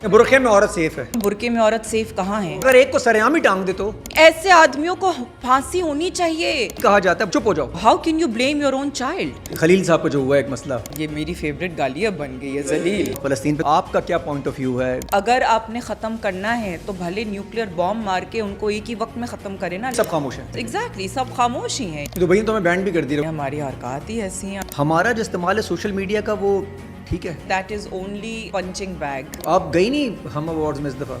برقعے میں عورت سیف ہے؟ برقعے میں عورت سیف کہاں ہے؟ اگر ایک کو سرعام ہی ٹانگ دے تو ایسے آدمیوں کو پھانسی ہونی چاہیے. کہا جاتا ہے چپ ہو جاؤ. How can you blame your own child? Khalil صاحب کو جو ہوا ایک مسئلہ, یہ میری فیوریٹ گالی اب بن گئی ہے ذلیل. فلسطین پہ آپ کا کیا پوائنٹ آف ویو ہے؟ اگر آپ نے ختم کرنا ہے تو بھلے نیوکلیر بام مار کے ان کو ایک ہی وقت میں ختم کرے نا. سب خاموش ہیں. ایگزیکٹلی سب خاموش ہی ہیں. دبئی تو ہمیں بینڈ بھی کر دی رہے. ہماری حرکات ہی ایسی ہیں. ہمارا جو استعمال ہے سوشل میڈیا کا وہ ٹھیک ہے. That is only punching bag. آپ گئی نہیں ہم ایوارڈز میں اس دفعہ؟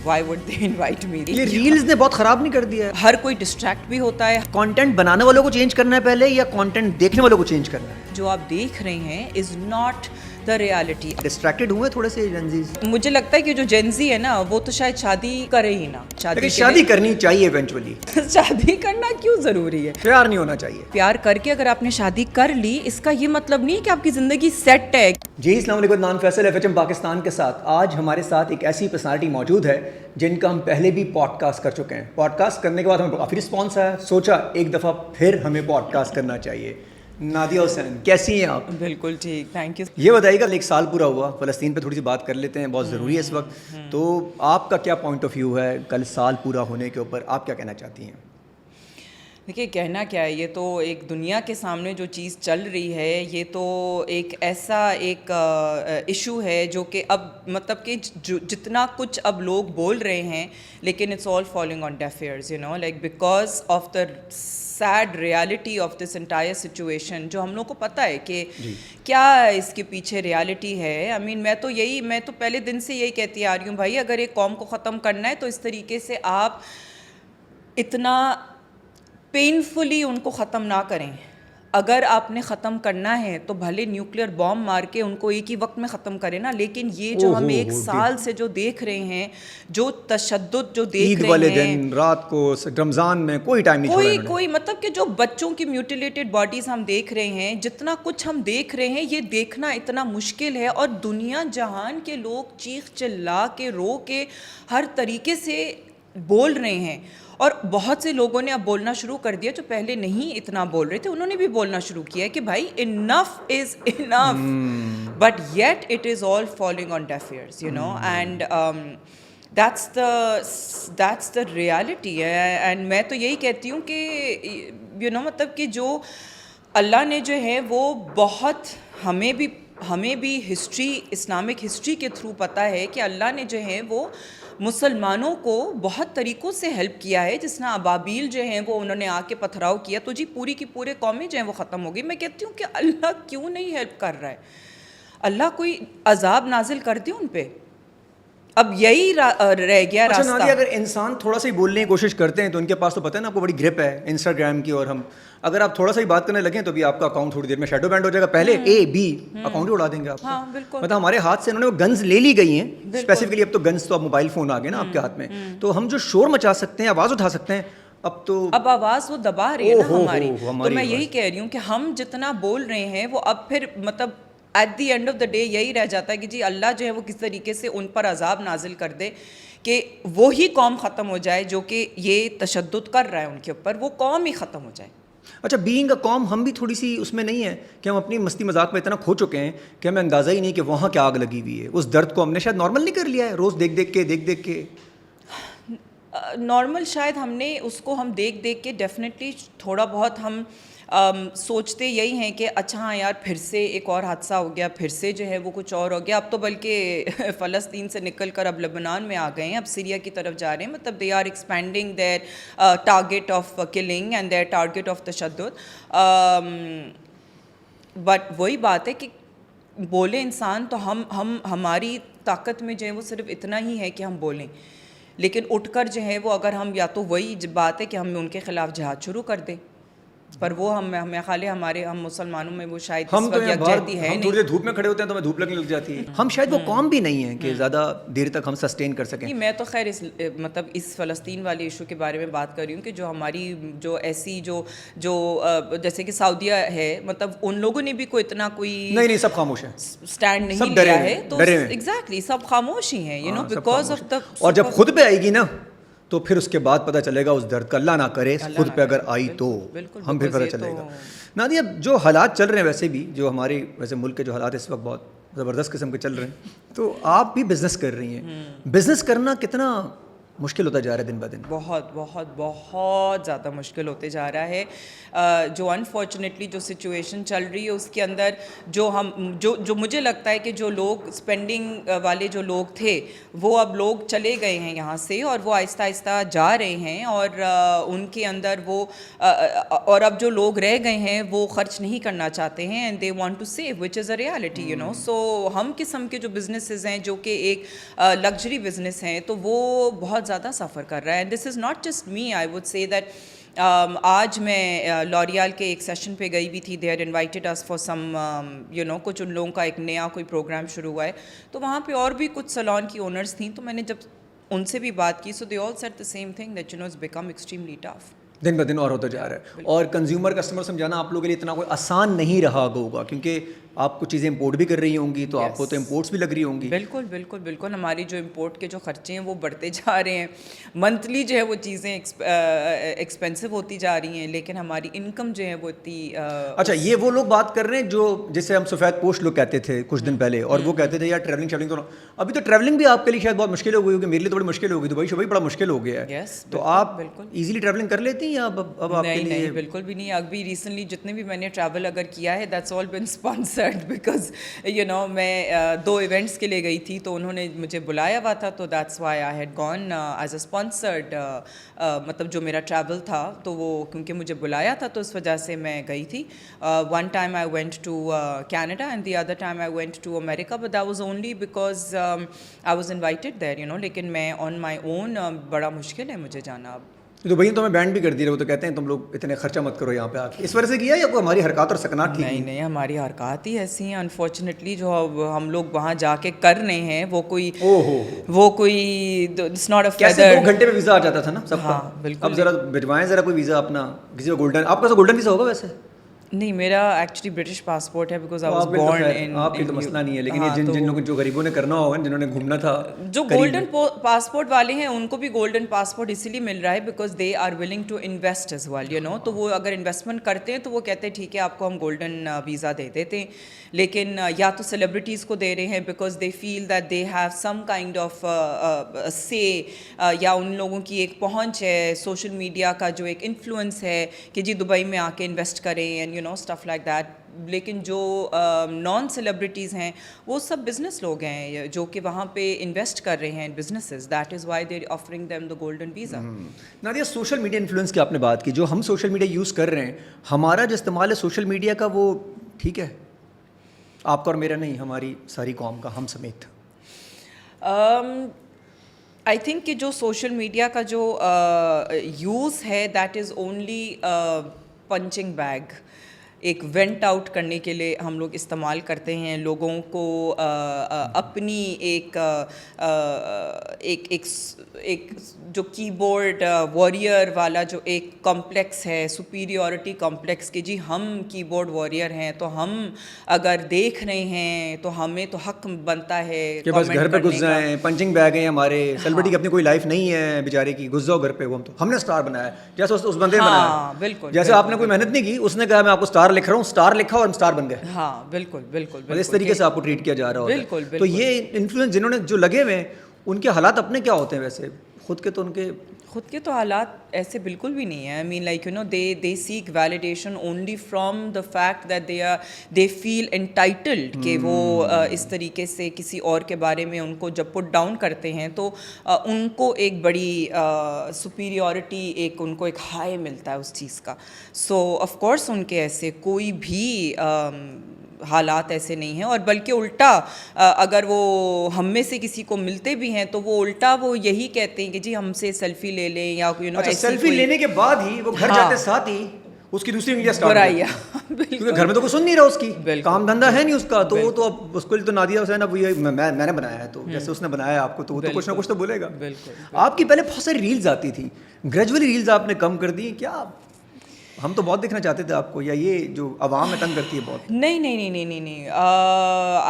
Why would they invite me? یہ ریلز نے بہت خراب نہیں کر دیا ہے؟ ہر کوئی ڈسٹریکٹ بھی ہوتا ہے. کانٹینٹ بنانے والوں کو چینج کرنا ہے پہلے یا کانٹینٹ دیکھنے والوں کو چینج کرنا ہے؟ جو آپ دیکھ رہے ہیں is not the reality. Distracted ہوئے تھوڑے سے جنزیز. مجھے لگتا ہے کہ جو جینزی ہے نا وہ تو شاید شادی کرے ہی نا. لیکن شادی کرنی چاہیے ایونچولی. شادی کرنا کیوں ضروری ہے؟ پیار نہیں ہونا چاہیے. پیار کر کے اگر آپ نے شادی کر لی اس کا یہ مطلب نہیں کہ آپ کی زندگی سیٹ ہے. جی السلام علیکم, نان Faisal F H M Pakistan کے ساتھ آج ہمارے ساتھ ایک ایسی پرسنالٹی موجود ہے جن کا ہم پہلے بھی پوڈ کاسٹ کر چکے ہیں. پوڈ کاسٹ کرنے کے بعد ہمیں کافی رسپانس آیا, سوچا ایک دفعہ پھر ہمیں پوڈ کاسٹ کرنا چاہیے. نادیہ حسین کیسی ہیں آپ؟ بالکل ٹھیک, تھینک یو. یہ بتائیے گا ایک سال پورا ہوا, فلسطین پہ تھوڑی سی بات کر لیتے ہیں, بہت ضروری ہے اس وقت. تو آپ کا کیا پوائنٹ آف ویو ہے کل سال پورا ہونے کے اوپر, آپ کیا کہنا چاہتی ہیں؟ دیکھیے کہنا کیا ہے, یہ تو ایک دنیا کے سامنے جو چیز چل رہی ہے یہ تو ایک ایسا ایک ایشو ہے جو کہ اب مطلب کہ جتنا کچھ اب لوگ بول رہے ہیں لیکن it's all falling on deaf ears, you know, like because of the sad reality of this entire situation. جو ہم لوگ کو پتہ ہے کہ کیا اس کے پیچھے ریالٹی ہے. آئی مین میں تو پہلے دن سے یہی کہتی آ رہی ہوں, بھائی اگر ایک قوم کو ختم کرنا ہے تو اس طریقے سے آپ اتنا پینفلی ان کو ختم نہ کریں. اگر آپ نے ختم کرنا ہے تو بھلے نیوکلیر بام مار کے ان کو ایک ہی وقت میں ختم کرے نا. لیکن یہ جو ہم ایک سال سے جو دیکھ رہے ہیں, جو تشدد جو دیکھ رہے ہیں, عید والے دن رات کو رمضان میں کوئی ٹائم نہیں چھوڑا, کوئی مطلب کہ جو بچوں کی میوٹیلیٹڈ باڈیز ہم دیکھ رہے ہیں, جتنا کچھ ہم دیکھ رہے ہیں, یہ دیکھنا اتنا مشکل ہے. اور دنیا جہان کے لوگ چیخ چلا کے رو کے ہر طریقے سے بول رہے ہیں. اور بہت سے لوگوں نے اب بولنا شروع کر دیا جو پہلے نہیں اتنا بول رہے تھے, انہوں نے بھی بولنا شروع کیا ہے کہ بھائی enough is enough. But yet it is all falling on deaf ears, you know, and that's the reality. And میں تو یہی کہتی ہوں کہ یو نو مطلب کہ جو اللہ نے جو ہے وہ بہت ہمیں بھی ہسٹری, اسلامک ہسٹری کے تھرو پتہ ہے کہ اللہ نے جو ہے وہ مسلمانوں کو بہت طریقوں سے ہیلپ کیا ہے. جس طرح ابابیل جو ہیں وہ انہوں نے آ کے پتھراؤ کیا تو جی پوری کی پورے قومیں جو ہیں وہ ختم ہو گئی. میں کہتی ہوں کہ اللہ کیوں نہیں ہیلپ کر رہا ہے؟ اللہ کوئی عذاب نازل کر دے ان پہ. اب یہی رہ گیا راستہ. نادیہ اگر انسان تھوڑا سا ہی بولنے کی کوشش کرتے ہیں تو ان کے پاس تو پتہ ہے نا آپ کو بڑی گرپ ہے انسٹاگرام کی, اور ہم اگر آپ تھوڑا سا ہی بات کرنے لگیں تو بھی آپ کا اکاؤنٹ تھوڑی دیر میں شیڈو بینڈ ہو جائے گا. پہلے اے بی اکاؤنٹ ہی اڑا دیں گے آپ کو. مطلب ہمارے ہاتھ سے انہوں نے وہ گنز لے لی گئی ہیں اسپیسیفکلی. اب تو گنز تو اب موبائل فون آ گئے نا آپ کے ہاتھ میں, تو ہم جو شور مچا سکتے ہیں, آواز اٹھا سکتے ہیں, اب آواز وہ دبا رہی ہے نا ہماری. تو میں یہی کہہ رہی ہوں کہ ہم جتنا بول رہے ہیں وہ اب پھر مطلب at the end of the day یہی رہ جاتا ہے کہ جی اللہ جو ہے وہ کس طریقے سے ان پر عذاب نازل کر دے کہ وہی قوم ختم ہو جائے جو کہ یہ تشدد کر رہا ہے ان کے اوپر, وہ قوم ہی ختم ہو جائے. اچھا, بینگ اے قوم ہم بھی تھوڑی سی اس میں نہیں ہے کہ ہم اپنی مستی مذاق میں اتنا کھو چکے ہیں کہ ہمیں اندازہ ہی نہیں کہ وہاں کیا آگ لگی ہوئی ہے. اس درد کو ہم نے شاید نارمل نہیں کر لیا ہے, روز دیکھ کے نارمل شاید ہم نے اس کو ہم دیکھ کے ڈیفینیٹلی تھوڑا بہت ہم سوچتے یہی ہیں کہ اچھا ہاں یار پھر سے ایک اور حادثہ ہو گیا, پھر سے جو ہے وہ کچھ اور ہو گیا. اب تو بلکہ فلسطین سے نکل کر اب لبنان میں آ گئے ہیں, اب سیریا کی طرف جا رہے ہیں. مطلب they are expanding their target of killing and their target of تشدد. بٹ وہی بات ہے کہ بولے انسان تو ہماری طاقت میں جو ہے وہ صرف اتنا ہی ہے کہ ہم بولیں, لیکن اٹھ کر جو ہے وہ اگر ہم یا تو وہی بات ہے کہ ہم ان کے خلاف جہاد شروع کر دیں, پر وہ ہمیں خالی ہم مسلمانوں میں وہ شاید ہم تو یکجہتی ہے نہیں. تھوڑی دیر دھوپ میں کھڑے ہوتے ہیں تو ہمیں دھوپ لگنے لگ جاتی ہے. ہم شاید وہ قوم بھی نہیں ہیں کہ زیادہ دیر تک ہم سسٹین کر سکیں. میں تو خیر مطلب اس فلسطین والے ایشو کے بارے میں بات کر رہی ہوں کہ جو ہماری جو ایسی جو جیسے کہ سعودیہ ہے, مطلب ان لوگوں نے بھی کوئی اتنا کوئی نہیں سب خاموش ہیں, اسٹینڈ نہیں لیا ہے. تو ایگزیکٹلی سب خاموش ہی ہیں, you know, because of the. اور جب خود پہ آئے گی نا تو پھر اس کے بعد پتہ چلے گا اس درد کا. اللہ نہ کرے خود پہ اگر آئی تو ہم پھر پتہ چلے گا. نادیہ جو حالات چل رہے ہیں ویسے بھی جو ہمارے ویسے ملک کے جو حالات اس وقت بہت زبردست قسم کے چل رہے ہیں. تو آپ بھی بزنس کر رہی ہیں, بزنس کرنا کتنا مشکل ہوتا جا رہا ہے دن بہ دن؟ بہت بہت بہت زیادہ مشکل ہوتے جا رہا ہے. جو انفارچونیٹلی جو سچویشن چل رہی ہے اس کے اندر جو مجھے لگتا ہے کہ جو لوگ اسپینڈنگ والے جو لوگ تھے وہ اب لوگ چلے گئے ہیں یہاں سے, اور وہ آہستہ آہستہ جا رہے ہیں, اور ان کے اندر وہ اور اب جو لوگ رہ گئے ہیں وہ خرچ نہیں کرنا چاہتے ہیں, and they want to save, which is a reality you know. So ہم قسم کے جو بزنسز ہیں جو کہ ایک لگژری بزنس ہیں تو وہ بہت زیادہ سفر کر رہا ہے. And this is not just me, I would say that آج میں لوریال کے ایک سیشن پہ گئی بھی تھی. They had invited us for some you know, کچھ ان لوگوں کا ایک نیا کوئی پروگرام شروع ہوا ہے, تو وہاں پہ اور بھی کچھ سلون کی اونرز تھیں, تو میں نے جب ان سے بھی بات کی, so they all said the same thing that you know it's become extremely tough. دن بہ دن اور ہوتا جا رہا ہے, اور کنزیومر کسٹمر سمجھانا آپ لوگوں کے لیے اتنا کوئی آسان نہیں رہا ہوگا, کیونکہ آپ کچھ چیزیں امپورٹ بھی کر رہی ہوں گی, تو آپ کو تو امپورٹس بھی لگ رہی ہوں گی. بالکل بالکل بالکل. ہماری جو امپورٹ کے جو خرچے ہیں وہ بڑھتے جا رہے ہیں, منتھلی جو ہے وہ چیزیں ایکسپینسو ہوتی جا رہی ہیں, لیکن ہماری انکم جو ہے وہ اتنی. اچھا, یہ وہ لوگ بات کر رہے ہیں جو جسے ہم سفید پوش لوگ کہتے تھے کچھ دن پہلے, اور وہ کہتے تھے یار ٹریولنگ تو ابھی تو ٹریولنگ بھی آپ کے لیے شاید بہت مشکل ہو گئی ہوگی, میرے لیے تو بڑی مشکل ہوگی, دبئی شبئی بڑا مشکل ہو گیا ہے. تو آپ ایزیلی ٹریولنگ کر لیتی ہیں اب آپ کے لیے؟ نہیں, بالکل بھی نہیں. ابھی ریسنٹلی جتنے بھی میں نے ٹریول اگر کیا ہے that's all been sponsored, because you know میں 2 ایونٹس کے لیے گئی تھی, تو انہوں نے مجھے بلایا ہوا تھا, تو that's why I had gone as a sponsored. مطلب جو میرا ٹریول تھا تو وہ کیونکہ مجھے بلایا تھا تو اس وجہ سے میں گئی تھی. One time I went to Canada and the other time I went to America, but that was only because I was invited there you know, لیکن میں آن مائی اون بڑا مشکل ہے مجھے جانا. اب تو بھائی تو ہمیں بینڈ بھی کر دی رہے, وہ تو کہتے ہیں تم لوگ اتنے خرچہ مت کرو یہاں پہ آ کے, اس وجہ سے کیا یا کوئی ہماری حرکات اور سکنات تھی؟ نہیں, ہماری حرکات ہی ایسی ہیں انفارچونیٹلی, جو ہم لوگ وہاں جا کے کر رہے ہیں وہ کوئی اٹس ناٹ اے فیدر. 2 گھنٹے میں ویزا آ جاتا تھا نا سب کا. بالکل. اب ذرا بھجوائیں ذرا کوئی ویزا اپنا, کسی کا گولڈن, آپ کا تو گولڈن ویزا ہوگا ویسے؟ نہیں, میرا ایکچولی برٹش پاسپورٹ ہے, because I was born in. آپ کی تو مسئلہ نہیں ہے, لیکن یہ جن لوگوں جو غریبوں نے کرنا ہوگا, جنہوں نے گھومنا تھا, جو گولڈن پاسپورٹ والے ہیں ان کو بھی گولڈن پاسپورٹ اسی لیے مل رہا ہے because they are willing to invest as well you know. تو وہ اگر انویسٹمنٹ کرتے ہیں تو وہ کہتے ہیں ٹھیک ہے آپ کو ہم گولڈن ویزا دے دیتے ہیں, لیکن یا تو سیلیبریٹیز کو دے رہے ہیں because they feel that they have some kind of سے, یا ان لوگوں کی ایک پہنچ ہے, سوشل میڈیا کا جو ایک انفلوئنس ہے کہ جی دبئی میں آ کے انویسٹ کریں and you know stuff like that. لیکن جو نان سیلیبریٹیز ہیں وہ سب بزنس لوگ ہیں جو کہ وہاں پہ انویسٹ کر رہے ہیں in businesses, that is why they are offering them the golden visa. Nadia, social media influence کی آپ نے بات کی, جو ہم سوشل میڈیا یوز کر رہے ہیں, ہمارا جو استعمال ہے سوشل میڈیا کا وہ ٹھیک ہے؟ آپ کا اور میرا نہیں, ہماری ساری قوم کا, ہم سمیت. آئی تھنک کہ جو سوشل میڈیا کا جو یوز ہے that is only punching bag, ایک وینٹ آؤٹ کرنے کے لیے ہم لوگ استعمال کرتے ہیں. لوگوں کو اپنی ایک جو کی بورڈ وارئر والا جو ایک کمپلیکس ہے, سپیریورٹی کمپلیکس, کہ جی ہم کی بورڈ وارئر ہیں, تو ہم اگر دیکھ رہے ہیں تو ہمیں تو حق بنتا ہے کہ بس گھر پہ گھس جائیں, پنچنگ بیگ ہیں ہمارے. سیلیبریٹی کی اپنی کوئی لائف نہیں ہے بیچارے کی, گھس جاؤ گھر پہ, وہ ہم نے اسٹار بنایا ہے, جیسے اس بندے نے بنایا. بالکل, جیسے آپ نے کوئی محنت نہیں کی, اس نے کہا میں آپ کو اسٹار لکھ رہا ہوں, اسٹار لکھا اور ہم اسٹار بن گئے. ہاں بالکل بالکل, اس طریقے سے آپ کو ٹریٹ کیا جا رہا ہوتا ہے. بالکل. تو یہ انفلوئنس جنہوں نے جو لگے ہوئے ہیں ان کے حالات اپنے کیا ہوتے ہیں ویسے؟ خود کے تو حالات ایسے بالکل بھی نہیں ہیں. I mean like you know they seek validation only from the fact that they feel entitled, کہ وہ اس طریقے سے کسی اور کے بارے میں ان کو جب پٹ ڈاؤن کرتے ہیں تو ان کو ایک بڑی سپیریورٹی, ایک ان کو ایک ہائی ملتا ہے اس چیز کا. سو آف کورس ان کے ایسے کوئی بھی حالات ایسے نہیں ہیں, اور بلکہ الٹا اگر وہ ہم میں سے کسی کو ملتے بھی ہیں تو وہ الٹا وہ یہی کہتے ہیں کہ جی ہم سے سیلفی لے لیں, یا یو نو سیلفی لینے کے بعد ہی وہ گھر جاتے ساتھ ہی اس کی دوسری انگلیاں اسٹارٹ برائیاں, کیونکہ گھر میں تو کوئی سن نہیں رہا اس کی, کام دھندا ہے نہیں اس کا, تو وہ تو اب اس کو تو نادیہ حسین اب یہ میں نے بنایا ہے, تو جیسے اس نے بنایا آپ کو تو وہ تو کچھ نہ کچھ تو بولے گا. آپ کی پہلے بہت ساری ریلز آتی تھی, گریجولی ریلز آپ نے کم کر دی, کیا ہم تو بہت دیکھنا چاہتے تھے آپ کو, یا یہ جو عوام میں تنگ کرتی ہے بہت؟ نہیں,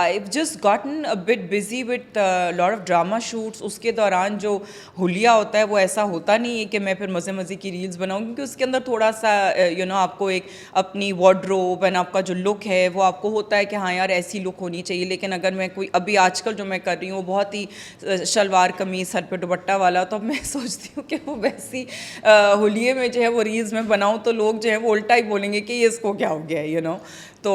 I've just gotten a bit busy with a lot of drama shoots. اس کے دوران جو حلیہ ہوتا ہے وہ ایسا ہوتا نہیں ہے کہ میں پھر مزے کی ریلز بناؤں, کیونکہ اس کے اندر تھوڑا سا آپ کو ایک اپنی وارڈروب اینڈ آپ کا جو لک ہے وہ آپ کو ہوتا ہے کہ ہاں یار ایسی لک ہونی چاہیے. لیکن اگر میں کوئی ابھی آج کل جو میں کر رہی ہوں وہ بہت ہی شلوار قمیض سر پہ دوپٹہ والا, تو اب میں سوچتی ہوں کہ وہ ویسی حلیے میں جو ہے وہ ریلز میں بناؤں تو لوگ جو ہے وہ الٹا ہی بولیں گے کہ یہ اس کو کیا ہو گیا تو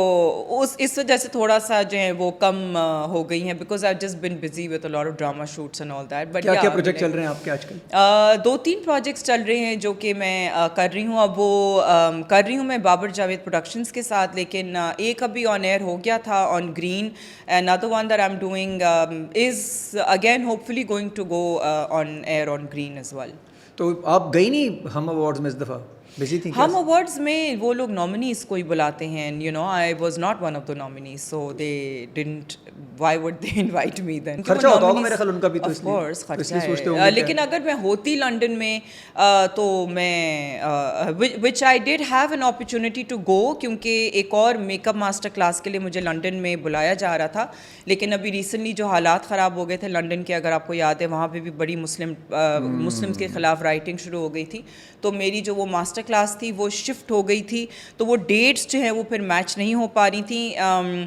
اس وجہ سے تھوڑا سا جو ہے وہ کم ہو گئی ہیں, because I just been busy with a lot of drama shoots and all that. But کیا پروجیکٹ چل رہے ہیں آپ کے آج کل؟ 2-3 پروجیکٹس چل رہے ہیں جو کہ میں کر رہی ہوں. اب وہ کر رہی ہوں میں بابر جاوید پروڈکشنز کے ساتھ, لیکن ایک ابھی آن ایئر ہو گیا تھا on green, and other one that I am doing is again hopefully going to go on air on green as well. تو آپ گئی نہیں ہم ایوارڈز میں اس دفعہ؟ ہم ایوارڈز میں وہ لوگ نامنیز کو ہی بلاتے ہیں, I was not one of the nominees, so they didn't, why would they invite me then. خرچہ ہوتا ہوگا میرے خیال ان کا بھی, تو آف کورس خرچہ ہے, لیکن اگر میں ہوتی لنڈن میں تو میں which I did have an opportunity to go, کیونکہ ایک اور میک اپ ماسٹر کلاس کے لیے مجھے لنڈن میں بلایا جا رہا تھا, لیکن ابھی ریسنٹلی جو حالات خراب ہو گئے تھے لنڈن کے, اگر آپ کو یاد ہے وہاں پہ بھی بڑی مسلمس کے خلاف رائٹنگ شروع ہو گئی تھی, تو میری جو وہ ماسٹر کلاس تھی وہ شفٹ ہو گئی تھی, تو وہ ڈیٹس جو ہیں وہ پھر میچ نہیں ہو پا رہی تھیں.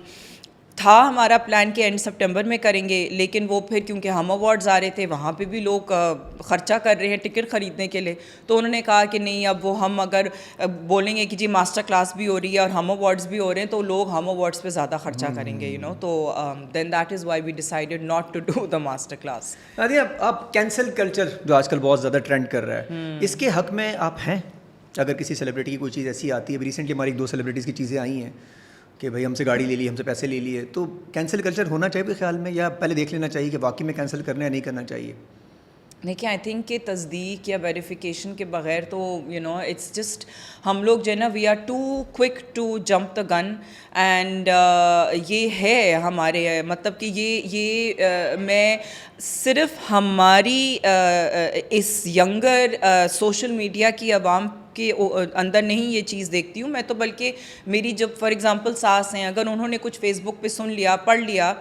تھا ہمارا پلان کہ اینڈ سپٹمبر میں کریں گے, لیکن وہ پھر کیونکہ ہم ایوارڈز آ رہے تھے, وہاں پہ بھی لوگ خرچہ کر رہے ہیں ٹکٹ خریدنے کے لیے, تو انہوں نے کہا کہ نہیں, اب وہ ہم اگر بولیں گے کہ جی ماسٹر کلاس بھی ہو رہی ہے اور ہم ایوارڈز بھی ہو رہے ہیں تو لوگ ہم ایوارڈز پہ زیادہ خرچہ کریں گے, تو then that is why we decided not to do the master class. آپ کینسل کلچر جو آج کل بہت زیادہ ٹرینڈ کر رہا ہے, اس کے حق میں آپ ہیں؟ اگر کسی سیلیبریٹی کی کوئی چیز ایسی آتی ہے, ابھی ریسنٹلی ہماری 2 سیلیبریٹیز کی چیزیں آئی ہیں کہ بھائی ہم سے گاڑی لے لی, ہم سے پیسے لے لیے, تو کینسل کلچر ہونا چاہیے بھی خیال میں, یا پہلے دیکھ لینا چاہیے کہ واقعی میں کینسل کرنا یا نہیں کرنا چاہیے؟ دیکھیں آئی تھنک کہ تصدیق یا ویریفیکیشن کے بغیر تو اٹس جسٹ ہم لوگ جو ہے نا we are too quick to jump the gun, and یہ ہے ہمارے مطلب کہ یہ میں صرف ہماری اس ینگر سوشل میڈیا کی عوام کے اندر نہیں یہ چیز دیکھتی ہوں میں تو, بلکہ میری جب فار ایگزامپل ساس ہیں, اگر انہوں نے کچھ فیس بک پہ سن لیا, پڑھ لیا,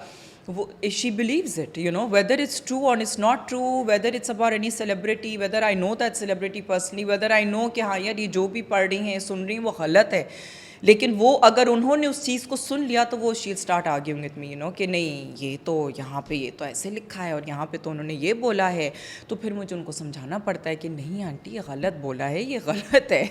she believes it, whether it's true or it's not true, whether it's about any celebrity, whether I know that celebrity personally, whether I know کہ ہاں یار یہ جو بھی پڑھ رہی ہیں سن رہی ہیں وہ غلط ہے, لیکن وہ اگر انہوں نے اس چیز کو سن لیا تو وہ she'll start arguing with me, کہ نہیں یہ تو یہاں پہ یہ تو ایسے لکھا ہے اور یہاں پہ تو انہوں نے یہ بولا ہے, تو پھر مجھے ان کو سمجھانا پڑتا ہے کہ نہیں آنٹی یہ غلط بولا ہے, یہ غلط ہے,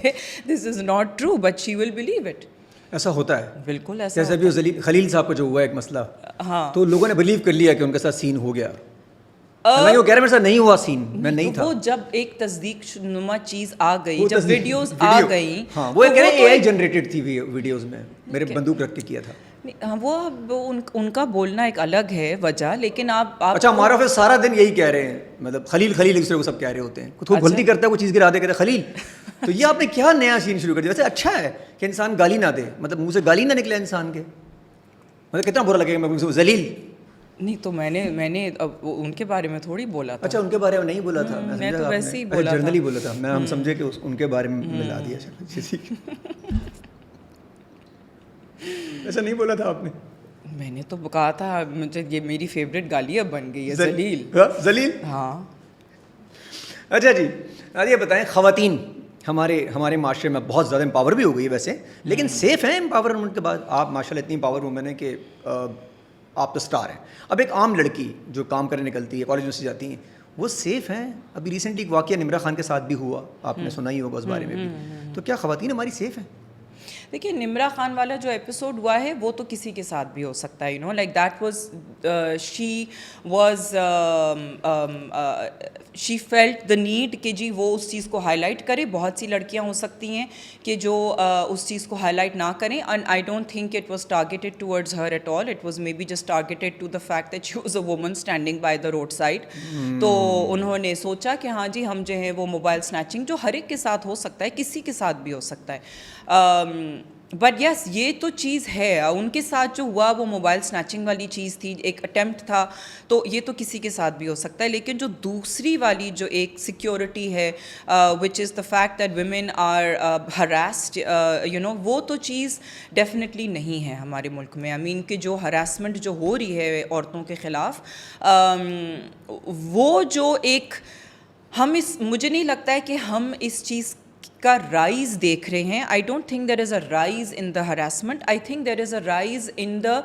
this is not true, but she will believe it. ایسا ہوتا ہے بالکل ایسا, جیسے ابھی خلیل صاحب کا جو ہوا ایک مسئلہ, ہاں تو لوگوں نے بلیو کر لیا کہ ان کے ساتھ سین ہو گیا, حالانکہ وہ کہہ رہے میرے ساتھ نہیں ہوا سین, میں نہیں تھا. وہ جب ایک تصدیق نما چیز آ گئی, جب ویڈیوز آ گئی, ہاں وہ کہہ رہے ہیں اے آئی جنریٹڈ تھی ویڈیوز میں, میرے بندوق رکھ کے کیا تھا. وہ ان کا بولنا ایک الگ ہے وجہ, لیکن آپ اچھا ہمارا پھر سارا دن یہی کہہ رہے ہیں, مطلب خلیل ایک دوسرے کو سب کہہ رہے ہوتے ہیں, کوئی غلطی کرتا ہے کوئی چیز گرا دے کہتے ہیں خلیل, تو یہ آپ نے کیا نیا سین شروع کر دیا. ویسے اچھا ہے کہ انسان گالی نہ دے, مطلب منہ سے گالی نہ نکلے انسان کے, مطلب کتنا برا لگے گا میں ذلیل. نہیں تو میں نے ان کے بارے میں تھوڑی بولا تھا. اچھا ان کے بارے میں نہیں بولا تھا, میں تو ویسے ہی بولا, جنرلی بولا تھا, میں ہم سمجھے کہ ان کے بارے میں ملا دیا. ایسا نہیں بولا تھا آپ نے؟ میں نے تو کہا تھا مجھے یہ میری فیوریٹ گالی اب بن گئی ہے, ذلیل. ذلیل, ہاں. اچھا جی یہ بتائیں, خواتین ہمارے معاشرے میں بہت زیادہ امپاور بھی ہو گئی ہے ویسے, لیکن سیف ہیں امپاورمنٹ کے بعد؟ آپ ماشاء اللہ اتنی امپاور وومن ہیں کہ آپ تو اسٹار ہیں. اب ایک عام لڑکی جو کام کرنے نکلتی ہے, کالج میں سے جاتی ہیں, وہ سیف ہیں؟ ابھی ریسنٹلی ایک واقعہ نمرا خان کے ساتھ بھی ہوا, آپ نے سنا ہی ہوگا اس بارے میں بھی, تو کیا خواتین ہماری سیف ہیں؟ دیکھیے نمرا خان والا جو ایپیسوڈ ہوا ہے وہ تو کسی کے ساتھ بھی ہو سکتا ہے, like that was she felt the need کہ جی وہ اس چیز کو ہائی لائٹ کرے. بہت سی لڑکیاں ہو سکتی ہیں کہ جو اس چیز کو ہائی لائٹ نہ کریں, and I don't think it was targeted towards her at all, it was maybe just targeted to the fact that she was a woman standing by the road side. تو انہوں نے سوچا کہ ہاں جی ہم جو ہے وہ موبائل اسنیچنگ جو ہر ایک کے ساتھ ہو سکتا ہے, کسی کے ساتھ بھی ہو سکتا ہے, بٹ یس یہ تو چیز ہے. ان کے ساتھ جو ہوا وہ موبائل سنیچنگ والی چیز تھی, ایک اٹیمپٹ تھا, تو یہ تو کسی کے ساتھ بھی ہو سکتا ہے. لیکن جو دوسری والی جو ایک سیکیورٹی ہے which is the fact that women are harassed, وہ تو چیز ڈیفینیٹلی نہیں ہے ہمارے ملک میں. آئی مین کہ جو ہراسمنٹ جو ہو رہی ہے عورتوں کے خلاف, وہ جو ایک مجھے نہیں لگتا ہے کہ ہم اس چیز کا رائز دیکھ رہے ہیں. آئی don't think there is a rise in the harassment, I think there is a rise in the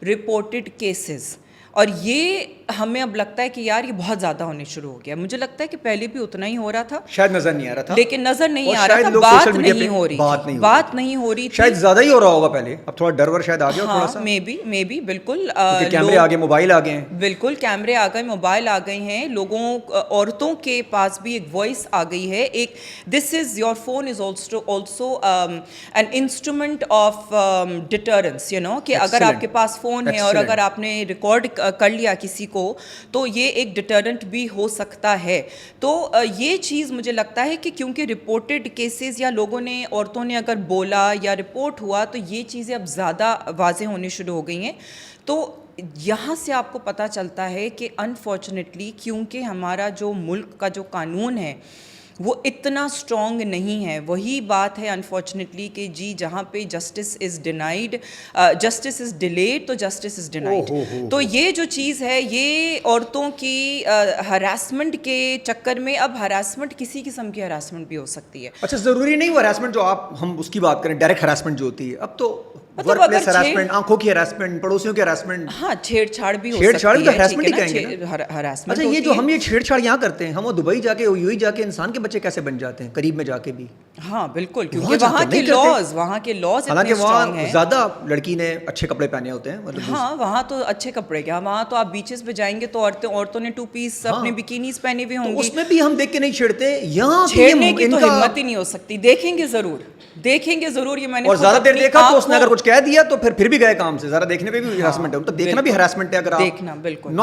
reported cases. اور یہ ہمیں اب لگتا ہے کہ یار یہ بہت زیادہ ہونے شروع ہو گیا. مجھے لگتا ہے کہ پہلے بھی اتنا ہی ہو رہا تھا, شاید نظر نہیں آ رہا تھا, لیکن نظر نہیں آ رہا تھا, بات نہیں ہو رہی تھی, بات نہیں ہو رہی تھی. شاید زیادہ ہی ہو رہا ہوگا پہلے, اب تھوڑا ڈر ور شاید آ گیا تھوڑا سا. مے بی بالکل, کیمرے آگے, موبائل آ گئے ہیں. بالکل کیمرے آ گئے, موبائل آ گئے ہیں, لوگوں عورتوں کے پاس بھی ایک وائس آ گئی ہے. ایک this is your phone is also an instrument of deterrence, کہ اگر آپ کے پاس فون ہے اور اگر آپ نے ریکارڈ کر لیا کسی کو, تو یہ ایک ڈیٹرنٹ بھی ہو سکتا ہے. تو یہ چیز مجھے لگتا ہے کہ کیونکہ رپورٹڈ کیسز یا لوگوں نے, عورتوں نے اگر بولا یا رپورٹ ہوا, تو یہ چیزیں اب زیادہ واضح ہونے شروع ہو گئی ہیں. تو یہاں سے آپ کو پتہ چلتا ہے کہ انفارچونیٹلی کیونکہ ہمارا جو ملک کا جو قانون ہے وہ اتنا اسٹرانگ نہیں ہے. وہی بات ہے انفارچونیٹلی کہ جی جہاں پہ justice is denied, justice is delayed تو جسٹس از ڈینائڈ. تو یہ جو چیز ہے یہ عورتوں کی ہراسمنٹ کے چکر میں, اب ہراسمنٹ کسی قسم کی ہراسمنٹ بھی ہو سکتی ہے. اچھا, ضروری نہیں وہ ہراسمنٹ جو ہم اس کی بات کریں, ڈائریکٹ ہراسمنٹ جو ہوتی ہے, اب تو ورک پلیس ہراسمنٹ, آنکھوں کی ہراسمنٹ, پڑوسیوں کی ہراسمنٹ, ہاں چھیڑ چھاڑ بھی ہو چھیڑ چھاڑ سکتی بھی ہے. ہراسمنٹ ہی کہیں گے. ہراسمنٹ اچھا, یہ جو ہم یہ چھیڑ چھاڑ یہاں کرتے ہیں, ہم وہ دبئی جا کے, یو ہی جا کے انسان کے بچے کیسے بن جاتے ہیں قریب میں جا کے بھی. ہاں بالکل, کیونکہ وہاں کے لاز حالانکہ وہاں زیادہ لڑکی نے اچھے کپڑے پہنے ہوتے ہیں. ہاں وہاں تو اچھے کپڑے کیا, وہاں تو آپ بیچز پہ جائیں گے تو عورتوں نے 2 پیس اپنے بکینیز پہنے ہوئے ہوں گے. اس میں بھی ہم دیکھ کے نہیں چھیڑتے, یہاں چھیڑنے کی تو ہمت ہی نہیں ہو سکتی. دیکھیں گے ضرور, یہ میں نے اور زیادہ دیر دیکھا تو اس نے اگر کچھ کہہ دیا تو پھر بھی گئے کام سے. زیادہ دیکھنے پہ بھی ہراسمنٹ ہے, تو دیکھنا بھی ہراسمنٹ ہے. اگر دیکھنا بالکل,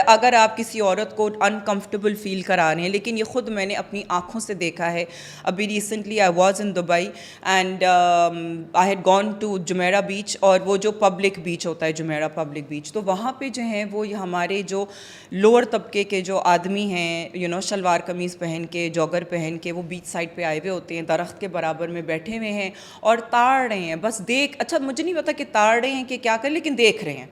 اگر آپ کسی عورت کو انکمفرٹیبل فیل کرا رہے ہیں, لیکن یہ خود میں نے اپنی آنکھوں سے دیکھا ہے. ابھی recently I was in Dubai and I had gone to Jumeirah beach, اور وہ جو پبلک بیچ ہوتا ہے جمیرہ پبلک بیچ, تو وہاں پہ جو ہیں وہ ہمارے جو لوور طبقے کے جو آدمی ہیں, شلوار قمیض پہن کے, جاگر پہن کے, وہ بیچ سائڈ پہ آئے ہوئے ہوتے ہیں, درخت کے برابر میں بیٹھے ہوئے ہیں اور تاڑ رہے ہیں. بس اچھا مجھے نہیں پتا کہ تاڑ رہے ہیں کہ کیا کریں, لیکن دیکھ رہے ہیں,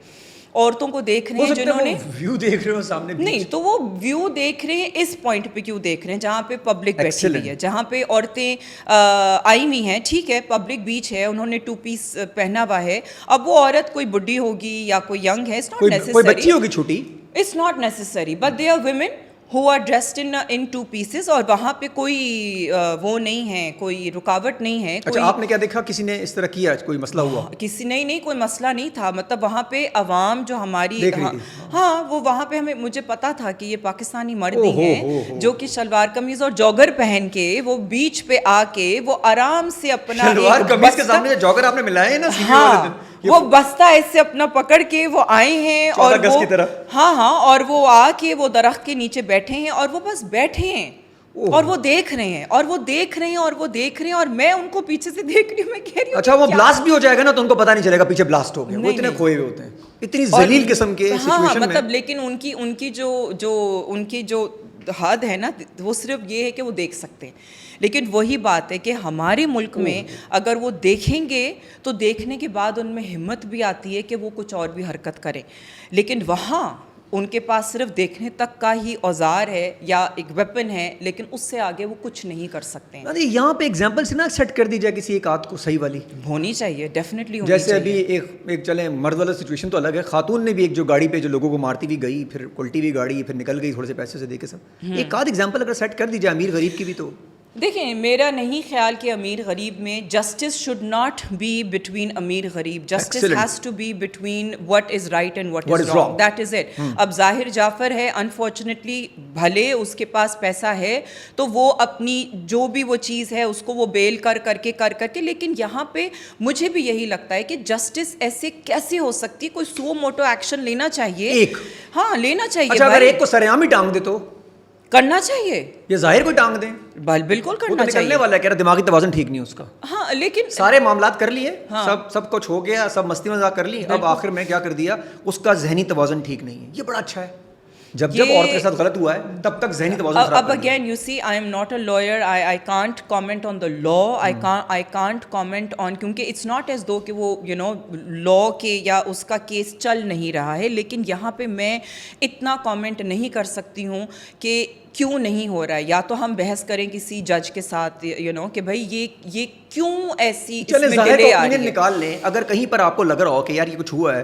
عورتوں کو دیکھ رہے ہیں جنہوں نے ویو دیکھ رہے ہو سامنے. نہیں تو وہ ویو دیکھ رہے ہیں اس پوائنٹ پہ کیوں دیکھ رہے ہیں جہاں پہ پبلک بیٹھی ہوئی ہے, جہاں پہ عورتیں آئی ہوئی ہیں. ٹھیک ہے, پبلک بیچ ہے, انہوں نے 2 پیس پہنا ہوا ہے. اب وہ عورت کوئی بڈی ہوگی یا کوئی ینگ ہے, کوئی بچی ہوگی چھوٹی, it's not necessary, but they are women who are dressed in 2 pieces, اور وہاں پہ کوئی وہ نہیں ہے, کوئی رکاوٹ نہیں ہے. اچھا, آپ نے کیا دیکھا کسی نے اس طرح کیا, کوئی مسئلہ ہوا؟ کسی نہیں, کوئی مسئلہ نہیں تھا. مطلب وہاں پہ عوام جو ہماری, ہاں وہ وہاں پہ مجھے پتا تھا کہ یہ پاکستانی مرد ہی ہیں جو کہ شلوار قمیض اور جاگر پہن کے وہ بیچ پہ آ کے وہ آرام سے اپنا شلوار قمیض کے سامنے جاگر آپ نے ملایا ہے نا, ہاں وہ بستہ ایسے اپنا پکڑ کے وہ آئے ہیں, اور ہاں اور وہ آ کے وہ درخت کے نیچے بیٹھے ہیں, اور وہ بس بیٹھے ہیں اور وہ دیکھ رہے ہیں, اور وہ دیکھ رہے ہیں, اور وہ دیکھ رہے ہیں, اور میں ان کو پیچھے سے دیکھ رہی ہوں. میں کہہ رہی ہوں اچھا وہ بلاسٹ بھی ہو جائے گا نا تو ان کو پتہ نہیں چلے گا پیچھے بلاسٹ ہو گیا. وہ اتنے کھوئے ہوئے ہوتے ہیں, اتنی ذلیل قسم کے سچویشن میں. مطلب لیکن ان کی جو حد ہے نا, وہ صرف یہ ہے کہ وہ دیکھ سکتے ہیں. لیکن وہی بات ہے کہ ہمارے ملک میں اگر وہ دیکھیں گے تو دیکھنے کے بعد ان میں ہمت بھی آتی ہے کہ وہ کچھ اور بھی حرکت کریں. لیکن وہاں ان کے پاس صرف دیکھنے تک کا ہی اوزار ہے یا ایک ویپن ہے, لیکن اس سے آگے وہ کچھ نہیں کر سکتے ہیں. یہاں پہ ایگزامپل سے نا سیٹ کر دی جائے کسی ایک آدھ کو صحیح والی ہونی چاہیے, ڈیفینیٹلی ہونی چاہیے. جیسے ابھی ایک چلیں مرد والا سچویشن تو الگ ہے, خاتون نے بھی ایک جو گاڑی پہ جو لوگوں کو مارتی ہوئی گئی, پھر الٹی ہوئی گاڑی, پھر نکل گئی تھوڑے سے پیسے سے دے کے سب, ایک آدھ ایگزامپل اگر سیٹ کر دی جائے امیر غریب کی بھی. تو دیکھیں میرا نہیں خیال کہ امیر غریب میں justice should not be between امیر غریب, justice has to be between what is right and what is wrong, that is it. اب ظاہر جعفر ہے, انفارچونیٹلی بھلے اس کے پاس پیسہ ہے تو وہ اپنی جو بھی وہ چیز ہے اس کو وہ بیل کر کے, لیکن یہاں پہ مجھے بھی یہی لگتا ہے کہ جسٹس ایسے کیسے ہو سکتی, کوئی سو موٹو ایکشن لینا چاہیے. ایک ہاں لینا چاہیے. اچھا اگر ایک کو سرعام ہی ٹانگ دے تو کرنا چاہیے, یہ ظاہر کوئی ٹانگ دیں, بالکل وہ تو کرنا نکلنے چاہیے. والا ہے, کہہ رہا دماغی توازن ٹھیک نہیں اس کا. ہاں لیکن سارے معاملات کر لیے, سب کچھ ہو گیا, سب مستی مذاق کر لی, اب آخر میں کیا کر دیا, اس کا ذہنی توازن ٹھیک نہیں ہے. یہ بڑا اچھا ہے, جب عورت کے ساتھ غلط ہوا ہے تب تک ذہنی توازن خراب. اب again you see I am not a lawyer, I can't comment on the law, I can't comment on, کیونکہ اٹس ناٹ ایز دو کہ وہ یو نو لا کے یا اس کا کیس چل نہیں رہا ہے, لیکن یہاں پہ میں اتنا کامنٹ نہیں کر سکتی ہوں کہ کیوں نہیں ہو رہا ہے. یا تو ہم بحث کریں کسی جج کے ساتھ یو نو کہ بھائی یہ کیوں ایسی اس میں ڈیلے آ رہی ہے. نکال لیں, اگر کہیں پر آپ کو لگ رہا ہو کہ یار یہ کچھ ہوا ہے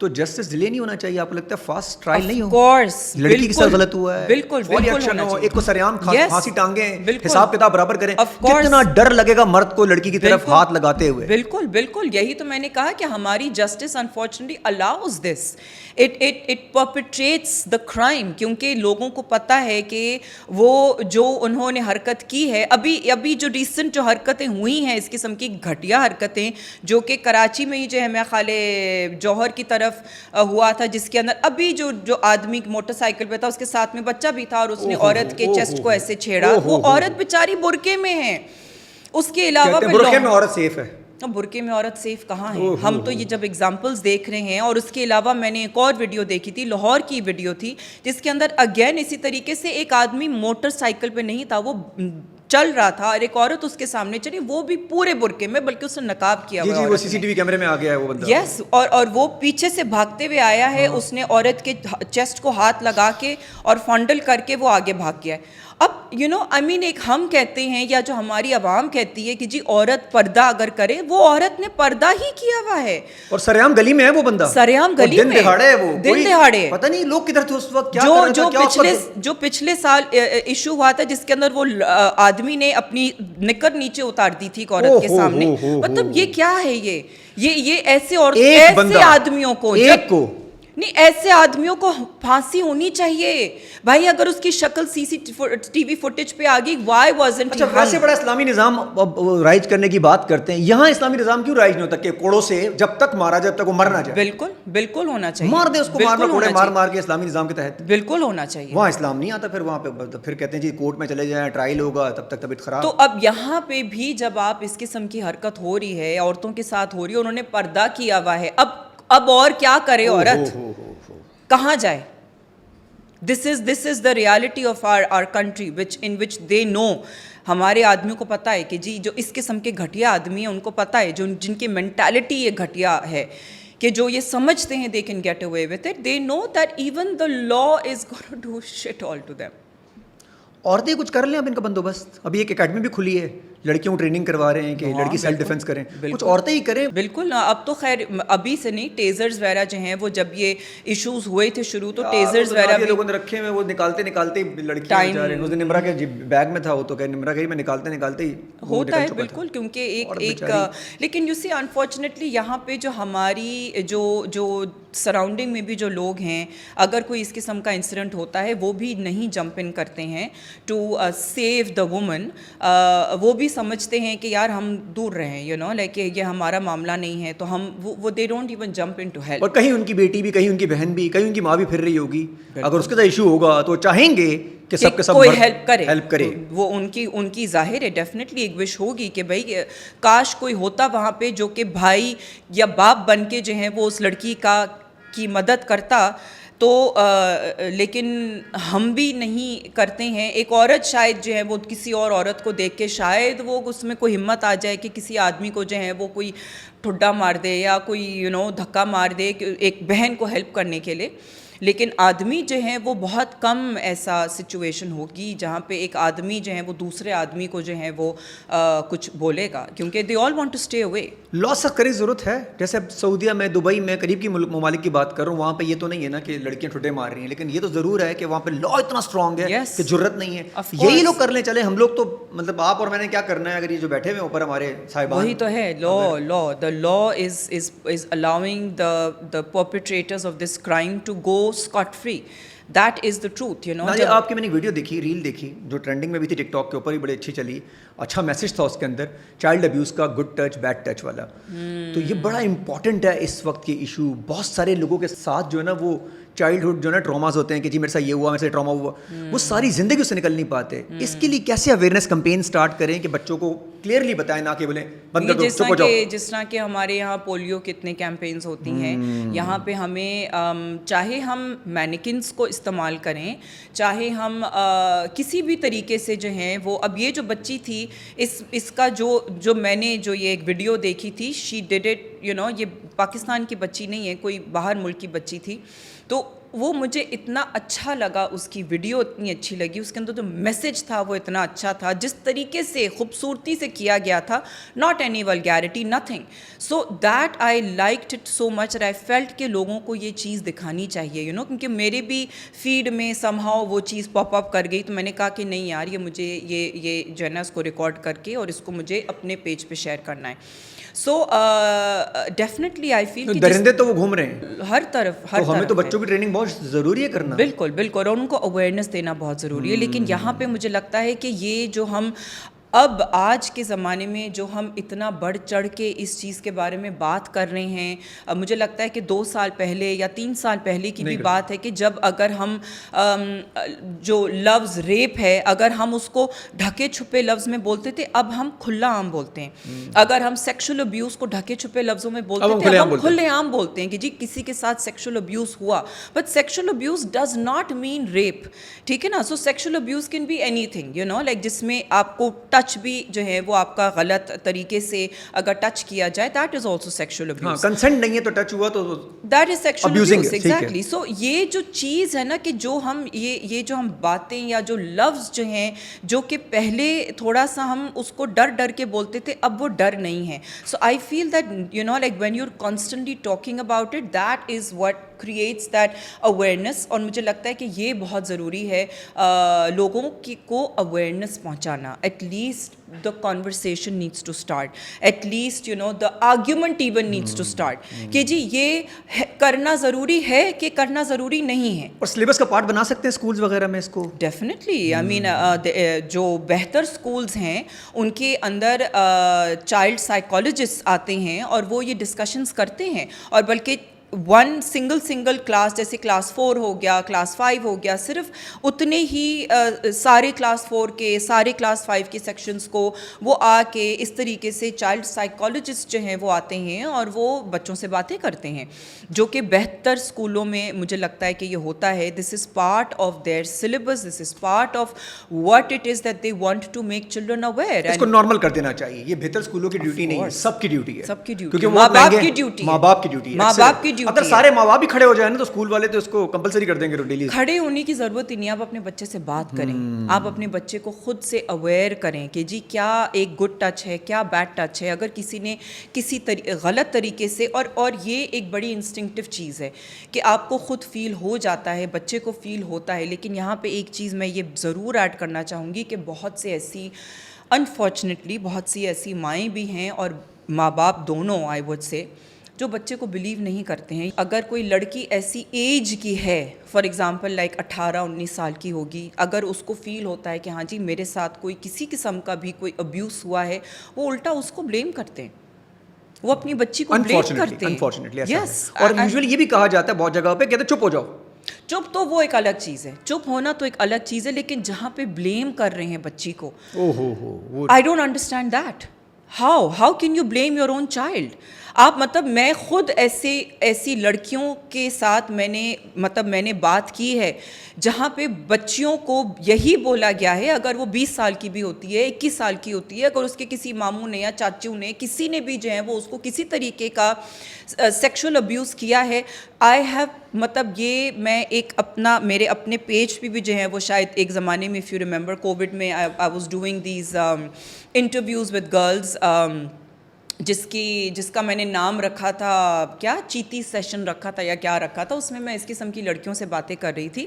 تو جسٹس ڈیلے نہیں ہونا چاہیے. آپ کو لگتا ہے فاسٹ ٹرائل نہیں ہو, لڑکی کے ساتھ غلط ہوا ہے, بالکل ایک کو سریعام پھانسی ٹانگیں, حساب کتاب برابر کریں. کتنا ڈر لگے گا مرد کو لڑکی کی طرف ہاتھ لگاتے ہوئے. بالکل بالکل, یہی تو میں نے کہا کہ ہماری justice unfortunately allows this, it perpetrates the crime, کیونکہ لوگوں کو پتہ ہے کہ وہ جو انہوں نے حرکت کی ہے, ابھی جو ریسنٹ جو حرکتیں ہوئی ہیں اس قسم کی گھٹیا حرکتیں, جو کہ کراچی میں ہی جو ہے میں خالے جوہر کی طرف ہوا تھا, جس کے اندر ابھی جو آدمی موٹر سائیکل پہ تھا اس کے ساتھ میں بچہ بھی تھا اور اس نے عورت کے چیسٹ کو ایسے چھیڑا. وہ عورت بیچاری برقعے میں ہے, اس کے علاوہ برقعے میں عورت سیف ہے. برقعے میں عورت سیف کہاں ہے؟ ہم تو یہ جب ایگزامپلز دیکھ رہے ہیں. اور اس کے علاوہ میں نے ایک اور ویڈیو دیکھی تھی, لاہور کی ویڈیو تھی, جس کے اندر اگین اسی طریقے سے ایک آدمی موٹر سائیکل پہ نہیں تھا, وہ چل رہا تھا اور ایک عورت اس کے سامنے چلی, وہ بھی پورے برقعے میں, بلکہ اس نے نقاب کیا ہوا ہے. وہ سی سی ٹی وی کیمرے میں آ گیا ہے وہ بندہ. یس, اور وہ پیچھے سے بھاگتے ہوئے آیا ہے, اس نے عورت کے چیسٹ کو ہاتھ لگا کے اور فونڈل کر کے وہ آگے بھاگ گیا ہے. اب یو نو آئی مین, ایک ہم کہتے ہیں یا جو ہماری عوام کہتی ہے کہ جی عورت پردہ اگر کرے, وہ عورت نے پردہ ہی کیا ہوا ہے, اور سریعام گلی میں ہے وہ بندہ, سریعام گلی میں, دن دہاڑے ہے, وہ دن دہاڑے, پتہ نہیں لوگ کدھر تھے اس وقت, کیا کر رہے تھے. جو پچھلے سال ایشو ہوا تھا جس کے اندر وہ آدمی نے اپنی نکر نیچے اتار دی تھی ایک عورت کے سامنے. مطلب یہ کیا ہے, یہ ایسے اور ایسے آدمیوں کو نہیں, ایسے آدمیوں کو پھانسی ہونی چاہیے بھائی. اگر اس کی شکل سی سی ٹی وی فوٹیج پہ آ گئی, وائی وازنٹ. اچھا, ویسے بڑا اسلامی نظام رائج کرنے کی بات کرتے ہیں, یہاں اسلامی نظام کیوں رائج نہیں ہوتا کہ کوڑوں سے جب تک مارا جب تک وہ مرنا جائے؟ بالکل بالکل ہونا چاہیے, مار دے اس کو, کوڑے مار کے اسلامی نظام کے تحت. بالکل ہونا چاہیے. وہاں اسلام نہیں آتا, پھر وہاں پہ پھر کہتے ہیں جی کورٹ میں چلے جائیں, ٹرائل ہوگا, تب تک طبیعت خراب. تو اب یہاں پہ بھی جب آپ اس قسم کی حرکت ہو رہی ہے, عورتوں کے ساتھ ہو رہی ہے, انہوں نے پردہ کیا ہوا ہے, اب اور کیا کرے عورت, کہاں جائے؟ This is the reality of our country in which they know. ہمارے آدمیوں کو پتہ ہے کہ جی جو اس قسم کے گھٹیا آدمی ہیں ان کو پتہ ہے, جن کی مینٹالٹی یہ گھٹیا ہے, کہ جو یہ سمجھتے ہیں they can get away with it, they know that even the law is going to do shit all to them. عورتیں کچھ کر لیں اب ان کا بندوبست. ابھی ایک اکیڈمی بھی کھلی ہے, لڑکیوں کو ٹریننگ کروا رہے ہیں کہ لڑکی سیلف ڈیفینس کریں, کچھ عورتیں ہی کریں. بالکل, اب تو خیر ابھی سے نہیں, ٹیزرز وغیرہ جو ہیں وہ جب یہ ایشوز ہوئے تھے شروع, تو ٹیزرز وغیرہ بھی لوگوں نے رکھے ہوئے, وہ نکالتے لڑکیاں جا رہے ہیں. اس دن نمرہ کے بیگ میں تھا وہ, تو کہ نمرہ کہ میں نکالتے ہی ہوتا ہے. بالکل, کیونکہ ایک لیکن یو سی انفارچونیٹلی یہاں پہ جو ہماری جو سراؤنڈنگ میں بھی جو لوگ ہیں, اگر کوئی اس قسم کا انسیڈنٹ ہوتا ہے وہ بھی نہیں جمپ ان کرتے ہیں ٹو سیو دا وومن. وہ بھی سمجھتے ہیں کہ یار ہم دور رہیں, یو نو لائک یہ ہمارا معاملہ نہیں ہے, تو ہم وہ they don't even jump in to help. اور کہیں ان کی بیٹی بھی, کہیں ان کی بہن بھی, کہیں ان کی ماں بھی پھر رہی ہوگی, اگر اس کے ساتھ ایشو ہوگا تو چاہیں گے کہ سب کے سب کوئی ہیلپ کرے. وہ ان کی ظاہر ہے ڈیفینیٹلی ایک وش ہوگی کہ بھائی کاش کوئی ہوتا وہاں پہ جو کہ بھائی یا باپ بن کے جو ہے وہ اس لڑکی کی مدد کرتا. تو لیکن ہم بھی نہیں کرتے ہیں. ایک عورت شاید جو ہے وہ کسی اور عورت کو دیکھ کے شاید وہ اس میں کوئی ہمت آ جائے کہ کسی آدمی کو جو ہے وہ کوئی ٹھڈا مار دے یا کوئی دھکا مار دے ایک بہن کو ہیلپ کرنے کے لیے. لیکن آدمی جو ہیں وہ بہت کم ایسا سچویشن ہوگی جہاں پہ ایک آدمی جو ہے وہ دوسرے آدمی کو جو ہے وہ کچھ بولے گا, کیونکہ they all want to stay away. Law سخت کرنے کی ضرورت ہے. جیسے اب سعودیہ میں, دبئی میں, قریب کی ممالک کی بات کر رہا ہوں, وہاں پہ یہ تو نہیں ہے نا کہ لڑکیاں ٹھڈے مار رہی ہیں, لیکن یہ تو ضرور ہے کہ وہاں پہ لا اتنا اسٹرانگ ہے کہ جرت نہیں ہے. یہی لوگ کر لیں, چلے ہم لوگ تو مطلب آپ اور میں نے کیا کرنا ہے, اگر یہ جو بیٹھے ہوئے اوپر ہمارے صاحبان, وہی تو ہے the law is allowing the perpetrators of this crime to go scot free. That is the truth, you know. آپ کی میں نے ویڈیو دیکھی, ریل دیکھی, جو ٹرینڈنگ میں بھی تھی, ٹک ٹاک کے اوپر بھی بڑی اچھی چلی. اچھا میسج تھا اس کے اندر, چائلڈ ابیوز کا, گڈ ٹچ بیڈ ٹچ والا. تو یہ بڑا امپورٹنٹ ہے اس وقت کے ایشو. بہت سارے لوگوں کے ساتھ جو ہے نا وہ چائلڈہڈ جو نا ٹراماز ہوتے ہیں کہ جی میرے ساتھ یہ ہوا، میرے سے ٹراما ہوا، وہ ساری زندگی اس سے نکل نہیں پاتے. اس کے لیے کیسے اویئرنیس کمپین اسٹارٹ کریں کہ بچوں کو کلیئرلی بتائیں، نہ کہ بولیں بند کر دو چپ ہو جاؤ. جس طرح کہ ہمارے یہاں پولیو کتنے کیمپینز ہوتی ہیں، یہاں پہ ہمیں چاہے ہم مینیکنس کو استعمال کریں، چاہے ہم کسی بھی طریقے سے جو ہیں وہ، اب یہ جو بچی تھی اس کا جو میں نے جو یہ ایک ویڈیو دیکھی تھی، شی ڈیڈ اٹ یہ پاکستان کی بچی نہیں ہے، کوئی باہر ملک کی بچی تھی. تو وہ مجھے اتنا اچھا لگا، اس کی ویڈیو اتنی اچھی لگی، اس کے اندر جو میسج تھا وہ اتنا اچھا تھا، جس طریقے سے خوبصورتی سے کیا گیا تھا، not any vulgarity, nothing. So that I liked it so much, I felt کہ لوگوں کو یہ چیز دکھانی چاہیے کیونکہ میرے بھی فیڈ میں سم ہاؤ وہ چیز پاپ اپ کر گئی. تو میں نے کہا کہ نہیں یار، یہ مجھے یہ جو ہے نا اس کو ریکارڈ کر کے اور اس کو مجھے اپنے پیج پہ شیئر کرنا ہے. سو ڈیفینیٹلی آئی فیل درندے تو وہ گھوم رہے ہیں ہر طرف، ہمیں تو بچوں کی ٹریننگ بہت ضروری ہے کرنا. بالکل بالکل، اور ان کو اویئرنیس دینا بہت ضروری ہے. لیکن یہاں پہ مجھے لگتا ہے کہ یہ جو ہم اب آج کے زمانے میں جو ہم اتنا بڑھ چڑھ کے اس چیز کے بارے میں بات کر رہے ہیں، مجھے لگتا ہے کہ 2 سال پہلے یا 3 سال پہلے کی بھی بات ہے کہ جب اگر ہم جو لفظ ریپ ہے، اگر ہم اس کو ڈھکے چھپے لفظ میں بولتے تھے، اب ہم کھلا عام بولتے ہیں. اگر ہم سیکشل ابیوز کو ڈھکے چھپے لفظوں میں بولتے تھے، اب ہم کھلے عام بولتے ہیں کہ جی کسی کے ساتھ سیکشل ابیوز ہوا. But sexual abuse does not mean rape, ٹھیک ہے نا. So sexual abuse can be anything like جس میں آپ کو ٹچ بھی جو ہے وہ آپ کا غلط طریقے سے اگر ٹچ کیا جائے، that is also sexual abuse. Consent نہیں ہے تو ٹچ ہوا تو that is sexual abuse. Exactly. So یہ جو چیز ہے نا کہ جو ہم یہ جو ہم باتیں یا جو لفظ جو ہیں، جو کہ پہلے تھوڑا سا ہم اس کو ڈر کے بولتے تھے، اب وہ ڈر نہیں ہے. So I feel that like when you are constantly talking about it, that is what creates that awareness. اور مجھے لگتا ہے کہ یہ بہت ضروری ہے لوگوں کو اویئرنیس پہنچانا. At least the conversation needs to start, at least the argument even needs to start کہ جی یہ کرنا ضروری ہے کہ کرنا ضروری نہیں ہے. اور سلیبس کا پارٹ بنا سکتے ہیں اسکولز وغیرہ میں اس کو. ڈیفینیٹلی. آئی مین جو بہتر اسکولز ہیں ان کے اندر چائلڈ سائیکالوجسٹ آتے ہیں اور وہ یہ ڈسکشنز کرتے ہیں. اور بلکہ ون سنگل کلاس، جیسے کلاس 4 ہو گیا، کلاس 5 ہو گیا، صرف اتنے ہی سارے کلاس 4 کے، سارے کلاس 5 کے سیکشنز کو وہ آ کے اس طریقے سے چائلڈ سائیکالوجسٹ جو ہیں وہ آتے ہیں اور وہ بچوں سے باتیں کرتے ہیں، جو کہ بہتر اسکولوں میں مجھے لگتا ہے کہ یہ ہوتا ہے. This is part of their syllabus, this is part of what it is that they want to make children aware. اس کو نارمل کر دینا چاہیے. یہ بہتر اسکولوں کی ڈیوٹی نہیں ہے، سب کی ڈیوٹی ہے. سب کی ڈیوٹی، کیونکہ ماں باپ کی ڈیوٹی ہے. ماں باپ کی ڈیوٹی ہے. ماں باپ کی ڈیوٹی. اگر سارے ماں باپ بھی کھڑے ہو جائیں نا تو اسکول والے تو اس کو کمپلسری کر دیں گے ڈیلی. کھڑے ہونے کی ضرورت ہی نہیں. آپ اپنے بچے سے بات کریں، آپ اپنے بچے کو خود سے اویئر کریں کہ جی کیا ایک گڈ ٹچ ہے، کیا بیڈ ٹچ ہے. اگر کسی نے کسی غلط طریقے سے، اور یہ ایک بڑی انسٹنکٹیو چیز ہے کہ آپ کو خود فیل ہو جاتا ہے، بچے کو فیل ہوتا ہے. لیکن یہاں پہ ایک چیز میں یہ ضرور ایڈ کرنا چاہوں گی کہ بہت سے ایسی انفارچونیٹلی بہت سی ایسی مائیں بھی ہیں اور ماں باپ دونوں، آئی وڈ سے، جو بچے کو بلیو نہیں کرتے ہیں. اگر کوئی لڑکی ایسی ایج کی ہے، فار ایگزامپل لائک 18-19 سال کی ہوگی، اگر اس کو فیل ہوتا ہے کہ ہاں جی میرے ساتھ کوئی کسی قسم کا بھی کوئی ابیوز ہوا ہے، وہ الٹا اس کو بلیم کرتے ہیں، وہ اپنی بچی کو بلیم کرتے ہیں. انفارچونیٹلی یس. اور یوزلی یہ بھی کہا جاتا ہے بہت جگہ پہ، کہتے ہیں چپ ہو جاؤ. چپ تو وہ ایک الگ چیز ہے، چپ ہونا تو ایک الگ چیز ہے، لیکن جہاں پہ بلیم کر رہے ہیں بچی کو، I don't understand that. How can you blame your own child? آپ مطلب میں خود ایسی لڑکیوں کے ساتھ میں نے بات کی ہے جہاں پہ بچیوں کو یہی بولا گیا ہے، اگر وہ 20 سال کی بھی ہوتی ہے، 21 سال کی ہوتی ہے، اگر اس کے کسی ماموں نے یا چاچو نے کسی نے بھی جو ہے وہ اس کو کسی طریقے کا سیکشل ابیوز کیا ہے، آئی ہیو مطلب یہ میں ایک میرے اپنے پیج پہ بھی جو ہے وہ شاید ایک زمانے میں، اف یو ریممبر کووڈ میں I was doing these interviews with girls, جس کا میں نے نام رکھا تھا کیا چیتی سیشن رکھا تھا یا کیا رکھا تھا. اس میں اس قسم کی لڑکیوں سے باتیں کر رہی تھی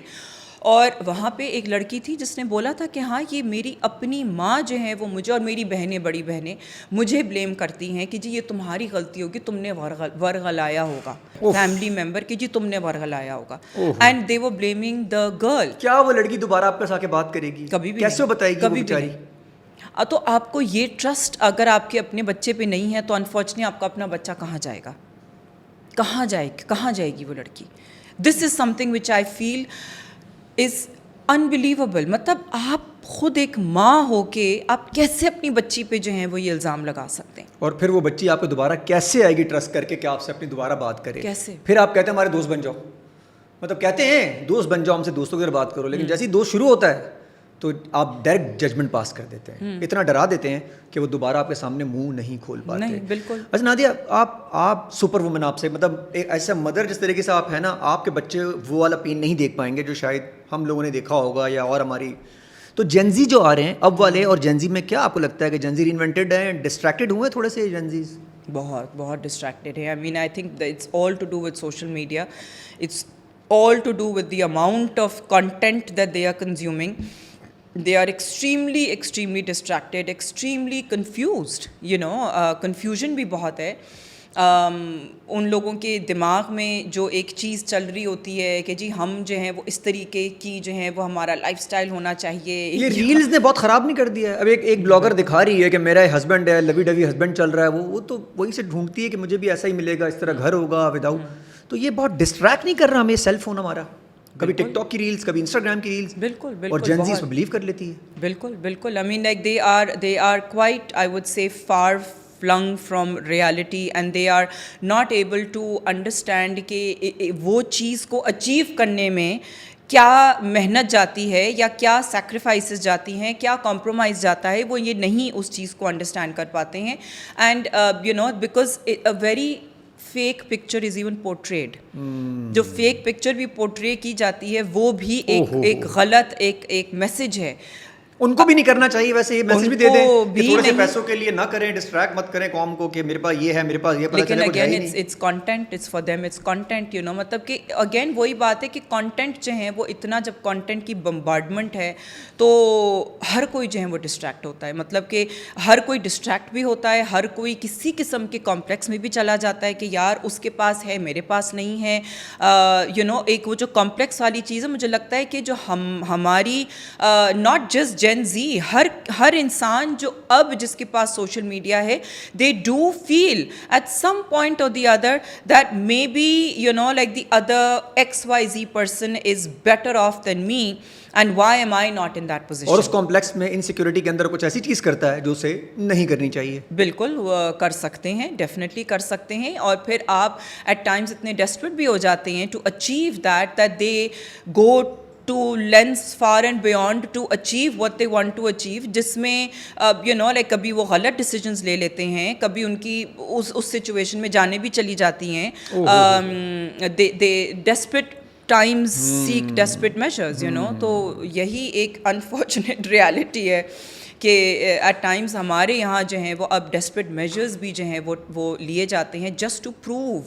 اور وہاں پہ ایک لڑکی تھی جس نے بولا تھا کہ ہاں یہ میری اپنی ماں جو ہے وہ مجھے اور میری بہنیں، بڑی بہنیں مجھے بلیم کرتی ہیں کہ جی یہ تمہاری غلطی ہوگی، تم نے ورغلایا ہوگا فیملی ممبر کی، جی تم نے ورغلایا ہوگا. And they were blaming the girl. کیا وہ لڑکی دوبارہ آپ کے ساتھ بات کرے گی؟ کبھی بھی کیسے بتائے گی؟ کبھی بھی. تو آپ کو یہ ٹرسٹ اگر آپ کے اپنے بچے پہ نہیں ہے تو انفارچونیٹلی آپ کا اپنا بچہ کہاں جائے گا؟ کہاں جائے گی وہ لڑکی؟ This is something which I feel is unbelievable. مطلب آپ خود ایک ماں ہو کے آپ کیسے اپنی بچی پہ جو ہیں وہ یہ الزام لگا سکتے ہیں؟ اور پھر وہ بچی آپ کو دوبارہ کیسے آئے گی ٹرسٹ کر کے کہ آپ سے اپنی دوبارہ بات کرے؟ کیسے؟ پھر آپ کہتے ہیں ہمارے دوست بن جاؤ، مطلب کہتے ہیں دوست بن جاؤ ہم سے، دوستوں کی طرح بات کرو، لیکن جیسے ہی دوست شروع ہوتا ہے تو آپ ڈائریکٹ ججمنٹ پاس کر دیتے ہیں، اتنا ڈرا دیتے ہیں کہ وہ دوبارہ آپ کے سامنے منہ نہیں کھول پاتے. نہیں بالکل. اچھا نادیہ، آپ سپر وومن، آپ سے مطلب ایک ایسا مدر جس طریقے سے آپ ہیں نا، آپ کے بچے وہ والا پین نہیں دیکھ پائیں گے جو شاید ہم لوگوں نے دیکھا ہوگا یا اور ہماری. تو جینزی جو آ رہے ہیں اب والے، اور جینزی میں کیا آپ کو لگتا ہے کہ جینزی ری انوینٹڈ ہیں، ڈسٹریکٹڈ ہوئے تھوڑے سے جینزیز؟ بہت ڈسٹریکٹیڈ ہے. I mean I think it's all to do with social media. It's all to do with the amount of content that they are consuming. They are extremely distracted, extremely confused, you know. Confusion بھی بہت ہے. ان لوگوں کے دماغ میں جو ایک چیز چل رہی ہوتی ہے کہ جی ہم جو ہیں وہ اس طریقے کی جو ہیں وہ ہمارا لائف سٹائل ہونا چاہیے. یہ ریلز نے بہت خراب نہیں کر دیا ہے؟ اب ایک بلاگر دکھا رہی ہے کہ میرا ہسبینڈ ہے، لوی ڈوی ہسبینڈ چل رہا ہے، وہ تو وہی سے ڈھونڈتی ہے کہ مجھے بھی ایسا ہی ملے گا، اس طرح گھر ہوگا وداؤٹ. تو یہ بہت ڈسٹریکٹ نہیں کر رہا ہمیں سیل فون ہمارا؟ کبھی ٹک ٹاک کی ریلز، کبھی انسٹاگرام کی ریلز. بالکل اور جینزی اس پہ بلیو کر لیتی ہے. بالکل. آئی mean like they are quite, I would say, far flung from reality, and they are not able to understand کہ وہ چیز کو اچیو کرنے میں کیا محنت جاتی ہے یا کیا سیکریفائسز جاتی ہیں، کیا کمپرومائز جاتا ہے. وہ یہ نہیں اس چیز کو انڈرسٹینڈ کر پاتے ہیں. And you know because a very fake picture is even portrayed. جو فیک پکچر بھی پورٹرے کی جاتی ہے وہ بھی ایک غلط ایک میسج ہے. ان کو بھی نہیں کرنا چاہیے ویسے. یہ میسج بھی دے دیں کہ تھوڑے سے پیسوں کے لیے نہ کریں، ڈسٹریکٹ مت کریں قوم کو کہ میرے پاس یہ ہے، میرے پاس یہ. لیکن again it's content, it's for them, it's content, you know. مطلب کہ اگین وہی بات ہے کہ کنٹینٹ جو ہیں وہ اتنا، جب کنٹینٹ کی بمبارڈمنٹ ہے تو ہر کوئی جو ہے وہ ڈسٹریکٹ ہوتا ہے. مطلب کہ ہر کوئی ڈسٹریکٹ بھی ہوتا ہے، ہر کوئی کسی قسم کے کمپلیکس میں بھی چلا جاتا ہے کہ یار اس کے پاس ہے میرے پاس نہیں ہے. یو نو ایک وہ جو کمپلیکس والی چیز ہے، مجھے لگتا ہے کہ جو ہماری ناٹ جسٹ جین زی، ہر انسان جو اب جس کے پاس سوشل میڈیا ہے، they do feel at some point or the other that maybe, you know, like the other XYZ person is better off than me, and why am I not in that position. اور اس complex میں insecurity کے اندر کچھ ایسی چیز کرتا ہے جو اسے نہیں کرنی چاہیے. بالکل کر سکتے ہیں، ڈیفینیٹلی کر سکتے ہیں. اور پھر آپ ایٹ ٹائمز اتنے ڈیسپریٹ بھی ہو جاتے ہیں to achieve that they go to lengths far and beyond to achieve what they want to achieve, جس میں you know like کبھی وہ غلط decisions لے لیتے ہیں، کبھی ان کی اس سچویشن میں جانے بھی چلی جاتی ہیں. they desperate times seek desperate measures, you know. تو یہی ایک unfortunate reality ہے کہ ایٹ ٹائمز ہمارے یہاں جو ہیں وہ اب ڈیسپریٹ میجرز بھی جو ہیں وہ لیے جاتے ہیں just to prove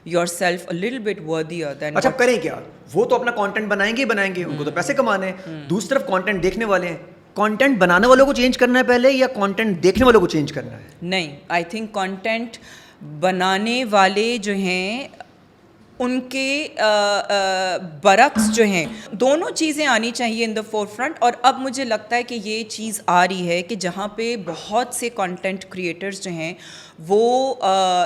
yourself a little bit worthier than. اچھا کریں کیا؟ وہ تو اپنا کانٹینٹ بنائیں گے، ان کو تو پیسے کمانے ہیں. دوسری طرف کانٹینٹ دیکھنے والے ہیں. کانٹینٹ بنانے والوں کو چینج کرنا ہے پہلے یا کانٹینٹ دیکھنے والوں کو چینج کرنا ہے؟ نہیں، آئی تھنک کانٹینٹ بنانے والے جو ہیں ان کے برعکس جو ہیں دونوں چیزیں آنی چاہیے ان دا فور فرنٹ. اور اب مجھے لگتا ہے کہ یہ چیز آ رہی ہے کہ جہاں پہ بہت سے کانٹینٹ کریٹرز جو ہیں وہ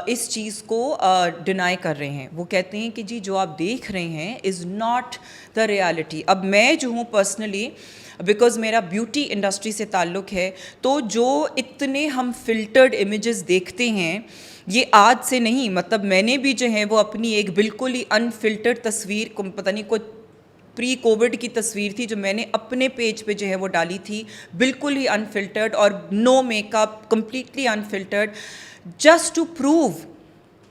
اس چیز کو ڈینائی کر رہے ہیں. وہ کہتے ہیں کہ جی جو آپ دیکھ رہے ہیں از ناٹ دا ریالٹی. اب میں جو ہوں پرسنلی، بیکاز میرا بیوٹی انڈسٹری سے تعلق ہے، تو جو اتنے ہم فلٹرڈ امیجز دیکھتے ہیں یہ آج سے نہیں. مطلب میں نے بھی جو ہے وہ اپنی ایک بالکل ہی انفلٹرڈ تصویر، پتہ نہیں کوئی پری کووڈ کی تصویر تھی جو میں نے اپنے پیج پہ جو ہے وہ ڈالی تھی، بالکل ہی انفلٹرڈ اور no make up, completely unfiltered, just to prove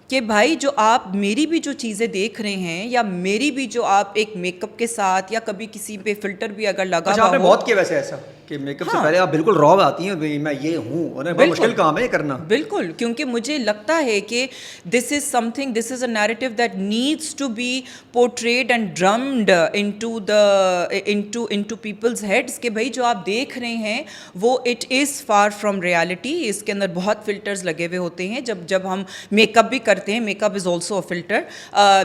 کہ بھائی جو آپ میری بھی جو چیزیں دیکھ رہے ہیں یا میری بھی جو آپ ایک میک اپ کے ساتھ یا کبھی کسی پہ فلٹر بھی اگر لگا ہوا ہو. بہت کیا ویسے ایسا کہ میک اپ سے پہلے آپ بالکل رو آتی ہیں میں یہ ہوں، اور بہت مشکل کام ہے یہ کرنا. بالکل، کیونکہ مجھے لگتا ہے کہ this is something, this is a narrative that needs to be portrayed and drummed into people's heads کہ بھائی جو آپ دیکھ رہے ہیں وہ it is far from reality. اس کے اندر بہت فلٹرز لگے ہوئے ہوتے ہیں. جب ہم میک اپ بھی کرتے ہیں, make up is also a filter,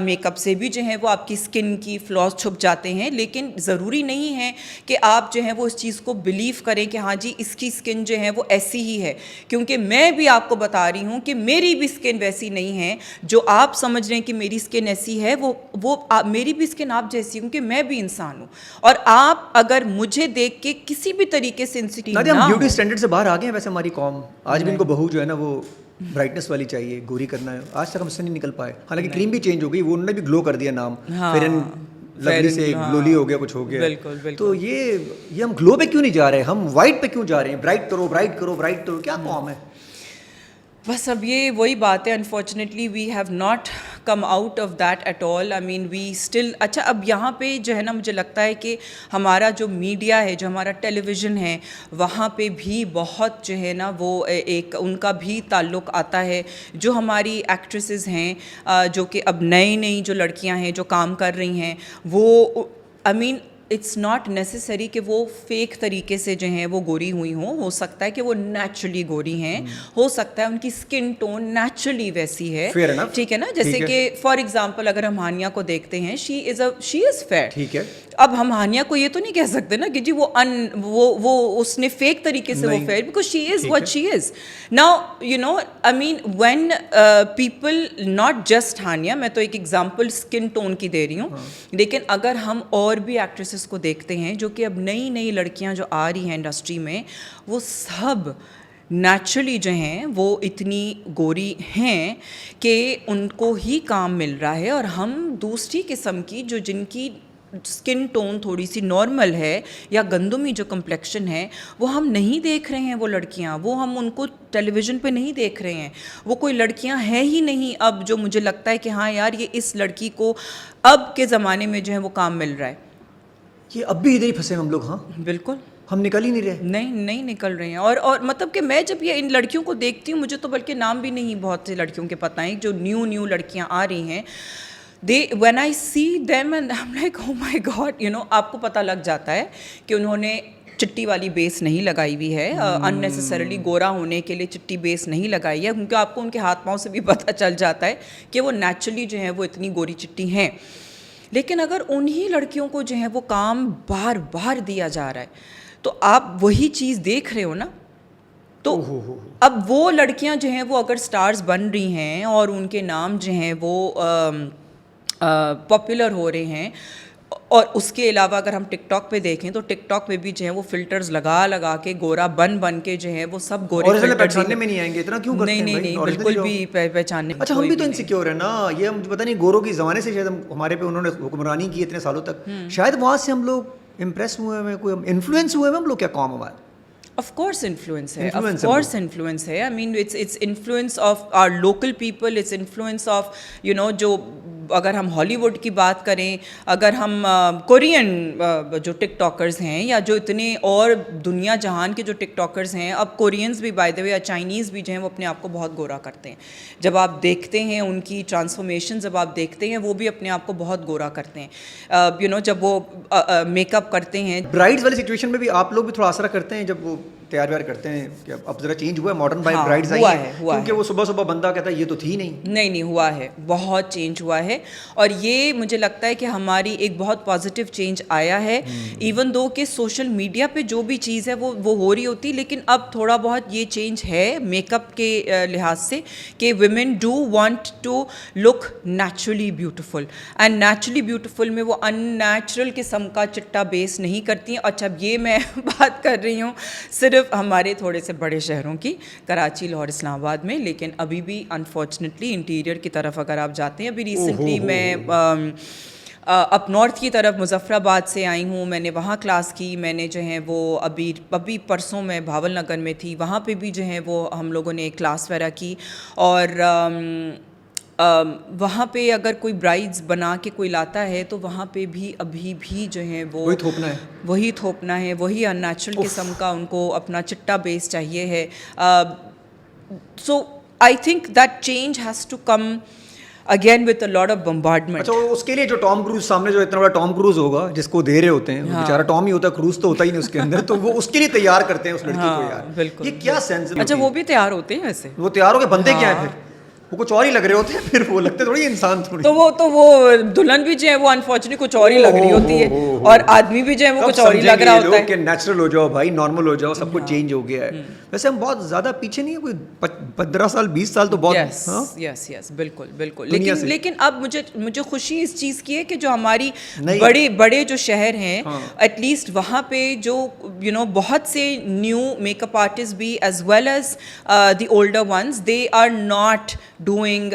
make up سے بھی جو ہے وہ آپ کی اسکن کی فلاز چھپ جاتے ہیں, لیکن ضروری نہیں ہے کہ آپ جو ہے وہ اس چیز کو بلیو کریں کہ ہاں جی اس کی اسکن جو ہے وہ ایسی ہی ہے, کیونکہ میں بھی آپ کو بتا رہی ہوں کہ میری بھی اسکن ویسی نہیں ہے جو آپ سمجھ رہے ہیں کہ میری اسکن ایسی ہے, وہ میری بھی اسکن آپ جیسی ہوں کہ میں بھی انسان ہوں, اور آپ اگر مجھے دیکھ کے کسی بھی طریقے سے انسیٹیو نہ ہم بیوٹی اسٹینڈرڈ سے باہر آ گئے ہیں ویسے ہماری قوم, آج بھی ان کو بہو جو ہے نا وہ برائٹنس والی چاہیے, گوری کرنا ہے, آج تک ہم اس سے نہیں نکل پائے. حالانکہ کریم بھی چینج ہو گئی, وہ انہوں نے بھی گلو کر دیا نام, فیرن لولی سے گلولی ہو گیا, کچھ ہو گیا. تو یہ ہم گلو پہ کیوں نہیں جا رہے, ہم وائٹ پہ کیوں جا رہے ہیں, برائٹ کرو برائٹ کرو برائٹ کرو, کیا قوم ہے. بس اب یہ وہی بات ہے, unfortunately we have not come out of that at all. I mean we still, اچھا اب یہاں پہ جو ہے نا مجھے لگتا ہے کہ ہمارا جو میڈیا ہے, جو ہمارا ٹیلی ویژن ہے, وہاں پہ بھی بہت جو ہے نا وہ ایک ان کا بھی تعلق آتا ہے. جو ہماری ایکٹریسز ہیں, جو کہ اب نئی جو لڑکیاں ہیں جو کام کر رہی ہیں, وہ آئی مین اٹس ناٹ نیسسری کہ وہ فیک طریقے سے جو ہیں وہ گوری ہوئی ہوں, ہو سکتا ہے کہ وہ نیچرلی گوری ہیں, ہو سکتا ہے ان کی اسکن ٹون نیچرلی ویسی ہے, ٹھیک ہے نا. جیسے کہ فار ایگزامپل اگر ہم ہانیہ کو دیکھتے ہیں, شی از فیئر, ٹھیک ہے. اب ہم ہانیہ کو یہ تو نہیں کہہ سکتے نا کہ جی وہ اس نے فیک طریقے سے وہ fair, because she is what she is. Now you know I mean when people, not just Hania, میں تو ایک ایگزامپل اسکن ٹون کی دے رہی ہوں, لیکن اگر ہم اور بھی ایکٹریسز کو دیکھتے ہیں جو کہ اب نئی لڑکیاں جو آ رہی ہیں انڈسٹری میں, وہ سب نیچرلی جو ہیں وہ اتنی گوری ہیں کہ ان کو ہی کام مل رہا ہے, اور ہم دوسری قسم کی جو جن کی اسکن ٹون تھوڑی سی نارمل ہے یا گندمی جو کمپلیکشن ہے, وہ ہم نہیں دیکھ رہے ہیں. وہ لڑکیاں, وہ ہم ان کو ٹیلی ویژن پہ نہیں دیکھ رہے ہیں, وہ کوئی لڑکیاں ہیں ہی نہیں اب جو مجھے لگتا ہے کہ ہاں یار یہ اس لڑکی کو اب کے زمانے میں جو ہے وہ کام مل رہا ہے. یہ اب بھی ادھر ہی پھنسے ہم لوگ. ہاں بالکل, ہم نکل ہی نہیں رہے. نہیں نکل رہے ہیں. اور مطلب کہ میں جب یہ ان لڑکیوں کو دیکھتی ہوں, مجھے تو بلکہ نام بھی نہیں بہت سی لڑکیوں کے پتہ ہیں جو نیو لڑکیاں آ رہی ہیں. when I see them and I'm like oh my god, you know, آپ کو پتہ لگ جاتا ہے کہ انہوں نے چٹی والی بیس نہیں لگائی ہوئی ہے, اننیسسریلی گورا ہونے کے لیے چٹی بیس نہیں لگائی ہے, کیونکہ آپ کو ان کے ہاتھ پاؤں سے بھی پتہ چل جاتا ہے کہ وہ نیچرلی جو ہے وہ اتنی گوری چٹی ہیں. لیکن اگر انہی لڑکیوں کو جو ہے وہ کام بار بار دیا جا رہا ہے, تو آپ وہی چیز دیکھ رہے ہو نا. تو اب وہ لڑکیاں جو ہیں وہ اگر سٹارز بن رہی ہیں اور ان کے نام جو ہیں وہ پاپولر ہو رہے ہیں, اور اس کے علاوہ اگر ہم ٹک ٹاک پہ دیکھیں تو ٹک ٹاک پہ بھی جو ہے وہ فلٹرز لگا کے گورا بن کے جو ہے وہ سب گورے پہچاننے میں نہیں آئیں گے. اتنا کیوں کرتے ہیں؟ نہیں بالکل بھی پہچاننے. اچھا ہم بھی تو انسیکیور ہیں نا, یہ مجھے پتہ نہیں گوروں کی زمانے سے شاید ہمارے پہ انہوں نے حکمرانی کی اتنے سالوں تک, شاید وہاں سے ہم لوگ امپریس ہوئے ہیں, کوئی انفلوئنس ہوئے ہیں ہم لوگ. کیا قوم ہمارا آف کورس انفلوئنس ہے. I mean it's influence of our local people, it's influence of you know, جو اگر ہم ہالی ووڈ کی بات کریں, اگر ہم کورین جو ٹک ٹاکرز ہیں, یا جو اتنے اور دنیا جہان کے جو ٹک ٹاکرز ہیں, اب کورینز بھی بائی دا وے, یا چائنیز بھی جو ہیں وہ اپنے آپ کو بہت گورا کرتے ہیں. جب آپ دیکھتے ہیں ان کی ٹرانسفارمیشن, جب آپ دیکھتے ہیں وہ بھی اپنے آپ کو بہت گورا کرتے ہیں. یو نو جب وہ میک اپ کرتے ہیں, برائڈز والی سچویشن میں بھی آپ لوگ بھی تھوڑا اثر کرتے ہیں جب وہ تیار ویار کرتے ہیں کہ اب ذرا چینج ہوا ہے, ماڈرن برائڈز آئی ہیں, کیونکہ وہ صبح بندہ کہتا ہے یہ تو تھی نہیں ہوا ہے, بہت چینج ہوا ہے. اور یہ مجھے لگتا ہے کہ ہماری ایک بہت پازیٹیو چینج آیا ہے, ایون دو کہ سوشل میڈیا پہ جو بھی چیز ہے وہ ہو رہی ہوتی, لیکن اب تھوڑا بہت یہ چینج ہے میک اپ کے لحاظ سے کہ women do want to look naturally beautiful, and naturally beautiful میں وہ ان نیچرل قسم کا چٹا بیس نہیں کرتی ہیں. اچھا اب یہ میں بات کر رہی ہوں صرف ہمارے تھوڑے سے بڑے شہروں کی, کراچی, لاہور, اسلام آباد میں, لیکن ابھی بھی انفارچونیٹلی انٹیریئر کی طرف اگر آپ جاتے ہیں, ابھی ریسنٹلی میں اپ نارتھ کی طرف مظفر آباد سے آئی ہوں, میں نے وہاں کلاس کی. میں نے جو ہے وہ ابھی پرسوں میں بھاول نگر میں تھی, وہاں پہ بھی جو ہے وہ ہم لوگوں نے ایک کلاس وغیرہ کی. اور وہاں پہ اگر کوئی برائڈز بنا کے کوئی لاتا ہے تو وہاں پہ بھی ابھی بھی جو ہے وہ وہی تھوپنا ہے, وہی ان نیچرل قسم کا ان کو اپنا چٹا بیس چاہیے ہے. So I think that change has to come again with a lot of bombardment. اچھا اس کے لیے جو ٹام کروز سامنے جو اتنا بڑا ٹام کروز ہوگا جس کو دے رہے ہوتے ہیں, بیچارہ ٹام ہی ہوتا ہے, کروز تو ہوتا ہی نہیں اس کے اندر, تو وہ اس کے لیے تیار کرتے ہیں اس لڑکی کو. یار بالکل, یہ کیا سینس ہے. اچھا وہ بھی تیار ہوتے ہیں ویسے, وہ تیار ہو کے بندے کیا ہیں پھر, وہ کچھ اور ہی لگ رہے ہوتے ہیں, پھر وہ لگتے تھوڑی انسان تھوڑی. تو وہ دلہن بھی جو ہے وہ انفارچونیٹلی کچھ اور ہی لگ رہی ہوتی ہے, اور آدمی بھی جو ہے وہ کچھ اور ہی لگ رہا ہوتا ہے. کہ نیچرل ہو جاؤ بھائی, نارمل ہو جاؤ, سب کچھ چینج ہو گیا ہے. ویسے ہم بہت زیادہ پیچھے نہیں ہیں, کوئی 15 سال 20 سال تو بہت. یس بالکل بالکل. لیکن اب مجھے خوشی اس چیز کی ہے کہ جو ہماری بڑے جو شہر ہیں ایٹ لیسٹ وہاں پہ جو بہت سے نیو میک اپ آرٹسٹ بھی as well as the older ones, they are not doing,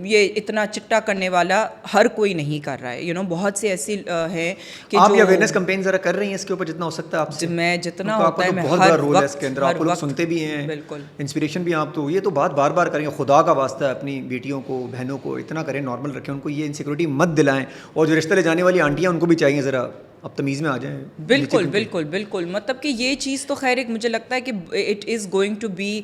یہ اتنا چٹا کرنے والا ہر کوئی نہیں کر رہا ہے. بہت سے ایسی ہیں کہ آپ یہ اویئرنیس کمپین ذرا کر رہی ہیں اس کے اوپر جتنا ہو سکتا ہے آپ سے. میں جتنا ہوتا ہے میں بہت بڑا رول ہے اس کے اندر, آپ لوگ سنتے بھی ہیں, بالکل انسپریشن بھی. آپ تو یہ تو بات بار بار کریں, خدا کا واسطہ ہے اپنی بیٹیوں کو بہنوں کو اتنا کریں, نارمل رکھیں, ان کو یہ انسیکیورٹی مت دلائیں. اور جو رشتہ لے جانے والی آنٹیاں ان کو بھی چاہیے ذرا اب تمیز میں آ جائیں. بالکل بالکل بالکل. مطلب کہ یہ چیز تو خیر ایک مجھے لگتا ہے کہ it is going to be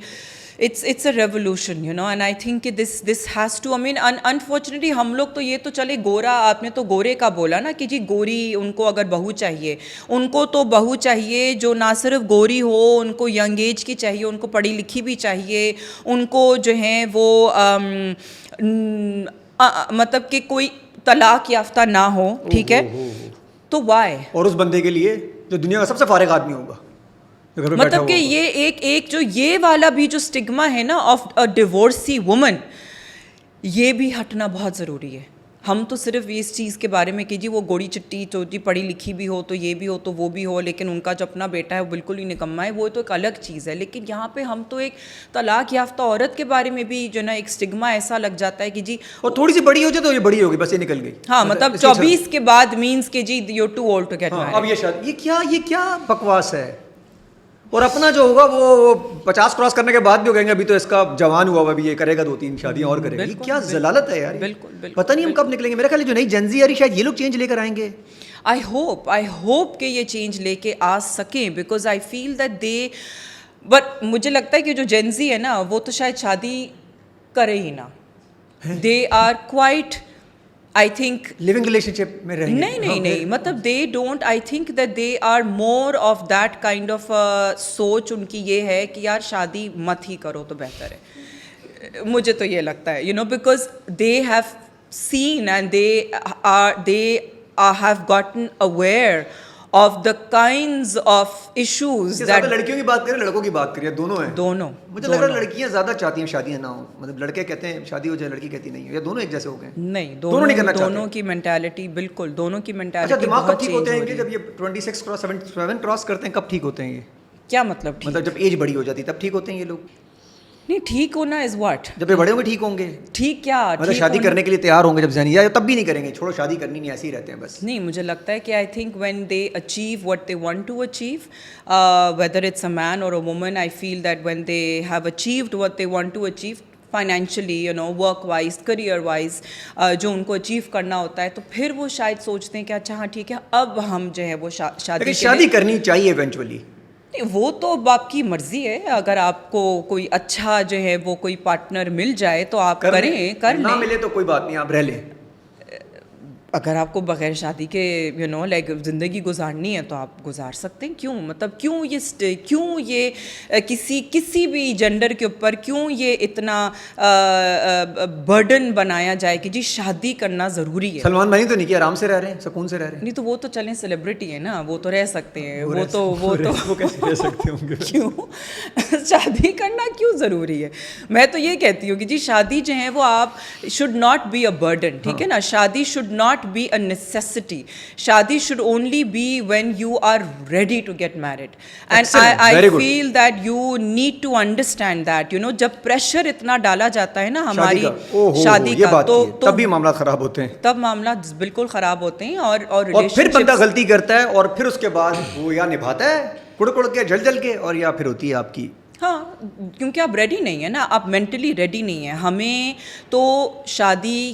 it's a revolution, and I think this has to, I mean unfortunately ہم لوگ تو یہ تو چلے گورا, آپ نے تو گورے کا بولا نا کہ جی گوری ان کو اگر بہو چاہیے, ان کو تو بہو چاہیے جو نہ صرف گوری ہو, ان کو ینگ ایج کی چاہیے, ان کو پڑھی لکھی بھی چاہیے, ان کو جو ہیں وہ مطلب کہ کوئی طلاق یافتہ نہ ہو, ٹھیک ہے. تو why, اور اس بندے کے لیے جو دنیا کا سب سے فارغ آدمی ہوگا, مطلب کہ یہ ایک جو یہ والا بھی جو اسٹگما ہے نا آف اے ڈیورسی وومن, یہ بھی ہٹنا بہت ضروری ہے. ہم تو صرف اس چیز کے بارے میں کہ جی وہ گوڑی چٹی چوٹی پڑھی لکھی بھی ہو تو یہ بھی ہو تو وہ بھی ہو, لیکن ان کا جو اپنا بیٹا ہے وہ بالکل ہی نکما ہے, وہ تو ایک الگ چیز ہے. لیکن یہاں پہ ہم تو ایک طلاق یافتہ عورت کے بارے میں بھی جو نا ایک اسٹگما ایسا لگ جاتا ہے کہ جی, اور تھوڑی سی بڑی ہو جائے تو یہ بڑی ہوگی, بس یہ نکل گئی. ہاں مطلب 24 کے بعد مینس کہ جی you too old to get married. اب یہ شادی یہ کیا بکواس ہے. اور اپنا جو ہوگا وہ 50 کراس کرنے کے بعد بھی ہو گئے, ابھی تو اس کا جوان ہوا, ابھی یہ کرے گا 2-3 شادیاں اور کرے گا. یہ کیا ضلالت ہے یار. بالکل پتہ نہیں ہم کب نکلیں گے. میرا خیال ہے جو نئی جنزی آ رہی شاید یہ لوگ چینج لے کر آئیں گے. آئی ہوپ کہ یہ چینج لے کے آ سکیں, because I feel that they, but مجھے لگتا ہے کہ جو جنزی ہے نا وہ تو شاید شادی کرے ہی نا. They are quite, I think living relationship میں رہیں گے. نہیں مطلب they don't, I think that they are more of that kind of سوچ ان کی یہ ہے کہ یار شادی مت ہی کرو تو بہتر ہے. مجھے تو یہ لگتا ہے because they have seen and they have gotten aware of the kinds of issues that لڑکیوں کی بات کریں لڑکوں کی بات کریں, دونوں ہیں. دونوں مجھے لگ رہا ہے لڑکیاں زیادہ چاہتی ہیں شادیاں نہ ہوں, مطلب لڑکے کہتے ہیں شادی ہو جائے, لڑکی کہتی نہیں, یا دونوں ایک جیسے ہو گئے. نہیں, دونوں کی مینٹالٹی, بالکل دونوں کی مینٹالٹی. اچھا دماغ کب ٹھیک ہوتے ہیں جب یہ 26 کراس 7 کراس کرتے ہیں, کب ٹھیک ہوتے ہیں یہ؟ کیا مطلب جب ایج بڑی ہو جاتی تب ٹھیک ہوتے ہیں یہ لوگ؟ نہیں, ٹھیک ہونا از واٹ, جب یہ بڑے ہوں گے ٹھیک ہوں گے. ٹھیک کیا مطلب شادی کرنے کے لیے تیار ہوں گے جب ذہنی, یا تب بھی نہیں کریں گے, چھوڑو شادی کرنی نہیں, ایسے ہی رہتے ہیں بس. نہیں, مجھے لگتا ہے کہ I think when they achieve what they want to achieve, whether it's a man اور a woman, I feel that when they have achieved what they want to achieve financially, work wise, career wise, جو ان کو achieve کرنا ہوتا ہے, تو پھر وہ شاید سوچتے ہیں کہ اچھا ہاں ٹھیک ہے اب ہم جو ہے وہ شادی کرنی چاہیے ایونچولی. وہ تو باپ کی مرضی ہے, اگر آپ کو کوئی اچھا جو ہے وہ کوئی پارٹنر مل جائے تو آپ کریں, کر لیں. نہ ملے تو کوئی بات نہیں, آپ رہ لیں. اگر آپ کو بغیر شادی کے لائک زندگی گزارنی ہے تو آپ گزار سکتے ہیں. کیوں مطلب کیوں یہ کسی بھی جینڈر کے اوپر کیوں یہ اتنا برڈن بنایا جائے کہ جی شادی کرنا ضروری ہے. سلمان بھائی تو نہیں کیا, آرام سے رہ رہے ہیں, سکون سے رہ رہے ہیں. نہیں تو وہ تو چلیں سیلیبریٹی ہے نا, وہ تو رہ سکتے ہیں, وہ کیسے رہ سکتے ہوں گے. کیوں شادی کرنا کیوں ضروری ہے؟ میں تو یہ کہتی ہوں کہ جی شادی جو ہے وہ آپ should not be a burden, ٹھیک ہے نا. شادی should not be a necessity. Shadi should only be when you are ready to get married. And I feel that you need to understand that, جب pressure اتنا ڈالا جاتا ہے نا ہماری شادی کا, تو تب بھی معاملات خراب ہوتے ہیں, تب معاملات بالکل خراب ہوتے ہیں. اور پھر بندہ غلطی کرتا ہے, اور پھر اس کے بعد وہ یا نبھاتا ہے کڑ کڑ کے جل کے, اور یا پھر ہوتی ہے آپ کی. ہاں, کیونکہ آپ ریڈی نہیں ہیں نا, آپ مینٹلی ریڈی نہیں ہیں. ہمیں تو شادی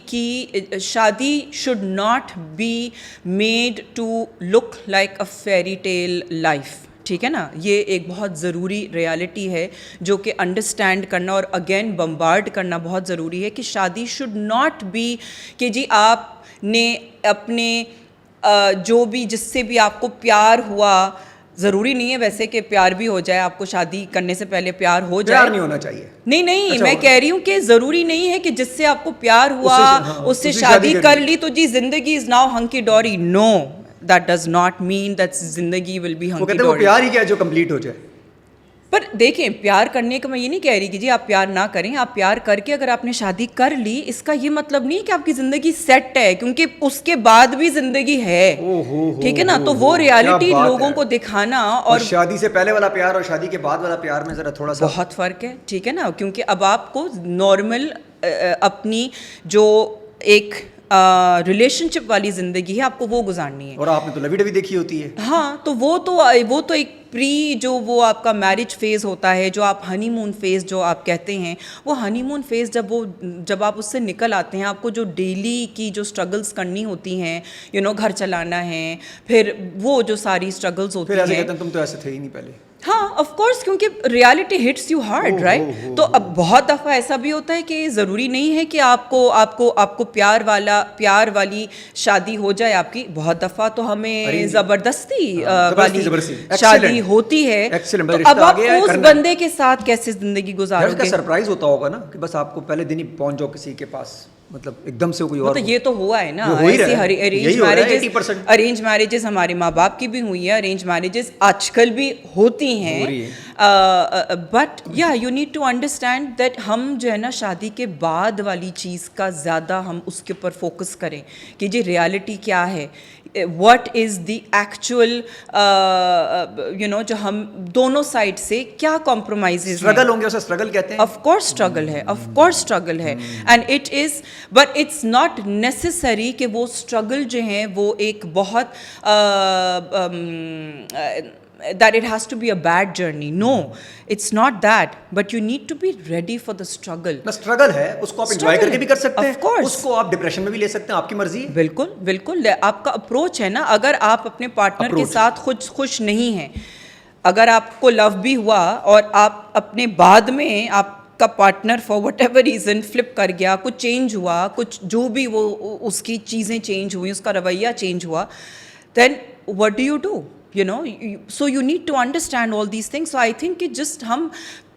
should not be made to look like a fairy tale life, ٹھیک ہے نا. یہ ایک بہت ضروری ریالٹی ہے جو کہ انڈرسٹینڈ کرنا اور اگین بمبارڈ کرنا بہت ضروری ہے کہ شادی شوڈ ناٹ بی کہ جی آپ نے اپنے جو بھی جس سے بھی آپ کو پیار ہوا ضروری نہیں ہے ویسے کہ پیار بھی ہو جائے, آپ کو شادی کرنے سے پہلے پیار ہو جائے, پیار نہیں ہونا چاہیے. نہیں میں کہہ رہی ہوں کہ ضروری نہیں ہے کہ جس سے آپ کو پیار ہوا اس سے شادی کر لی تو جی زندگی is now hunky dory. No, that does not mean that زندگی ول بی ہنکی ڈوری. وہ پیار ہی کیا ہے جو کمپلیٹ ہو جائے. پر دیکھیں, پیار کرنے کا میں یہ نہیں کہہ رہی کہ جی آپ پیار نہ کریں, آپ پیار کر کے اگر آپ نے شادی کر لی اس کا یہ مطلب نہیں کہ آپ کی زندگی سیٹ ہے, کیونکہ اس کے بعد بھی زندگی ہے, ٹھیک ہے نا. تو وہ ریالٹی لوگوں کو دکھانا, اور شادی سے پہلے والا پیار اور شادی کے بعد والا پیار میں ذرا تھوڑا سا بہت فرق ہے, ٹھیک ہے نا. کیونکہ اب آپ کو نارمل اپنی جو ایک ریلیشن شپ والی زندگی ہے آپ کو وہ گزارنی ہے. اور آپ نے تو لوی ڈوی دیکھی ہوتی ہے. ہاں, تو وہ تو ایک پری جو وہ آپ کا میرج فیز ہوتا ہے, جو آپ ہنی مون فیز جو آپ کہتے ہیں, وہ ہنی مون فیز جب آپ اس سے نکل آتے ہیں, آپ کو جو ڈیلی کی جو اسٹرگلس کرنی ہوتی ہیں, گھر چلانا ہے, پھر وہ جو ساری اسٹرگلس ہوتی ہیں. پھر ایسے کہتے ہیں تم تو ایسے تھے ہی نہیں پہلے. ہاں آف کورس, کیونکہ reality hits you hard, right. تو اب بہت دفعہ ایسا بھی ہوتا ہے کہ ضروری نہیں ہے کہ آپ کو پیار والی شادی ہو جائے آپ کی. بہت دفعہ تو ہمیں زبردستی والی شادی ہوتی ہے. تو اب آپ اس بندے کے ساتھ کیسے زندگی گزارو گے؟ سرپرائز ہوتا ہوگا نا کہ بس آپ کو پہلے دن ہی پہنچ جاؤ کسی کے پاس, مطلب ایک دم سے کوئی اور. یہ تو ہوا ہے نا, ایسی ارینج میرجز ہمارے ماں باپ کی بھی ہوئی ہیں, ارینج میرجز آج کل بھی ہوتی ہیں. But yeah you need to understand that ہم جو ہے نا شادی کے بعد والی چیز کا زیادہ ہم اس کے اوپر فوکس کریں کہ جی ریالٹی کیا ہے, واٹ از دی ایکچوئل جو ہم دونوں سائڈ سے کیا کمپرومائز. اسٹرگل ہوں گے, اسے اسٹرگل کہتے ہیں. آف کورس اسٹرگل ہے, آف کورس اسٹرگل ہے, and it is, but it's not necessary کہ وہ اسٹرگل جو ہیں وہ ایک بہت that it has to be a bad journey. No, it's not that, but you need to be ready for the struggle. Struggle ہے, اس کو آپ انجوائے کر کے بھی کر سکتے ہیں, اس کو آپ ڈپریشن میں بھی لے سکتے ہیں, آپ کی مرضی ہے. بالکل آپ کا اپروچ ہے نا. اگر آپ اپنے پارٹنر کے ساتھ خوش نہیں ہیں, اگر آپ کو لو بھی ہوا اور آپ اپنے بعد میں آپ کا partner for whatever reason flip کر گیا, کچھ چینج ہوا, کچھ جو بھی وہ اس کی چیزیں چینج ہوئی, اس کا رویہ چینج ہوا, then what do you do? So you need to understand all these things. So I think کہ just ہم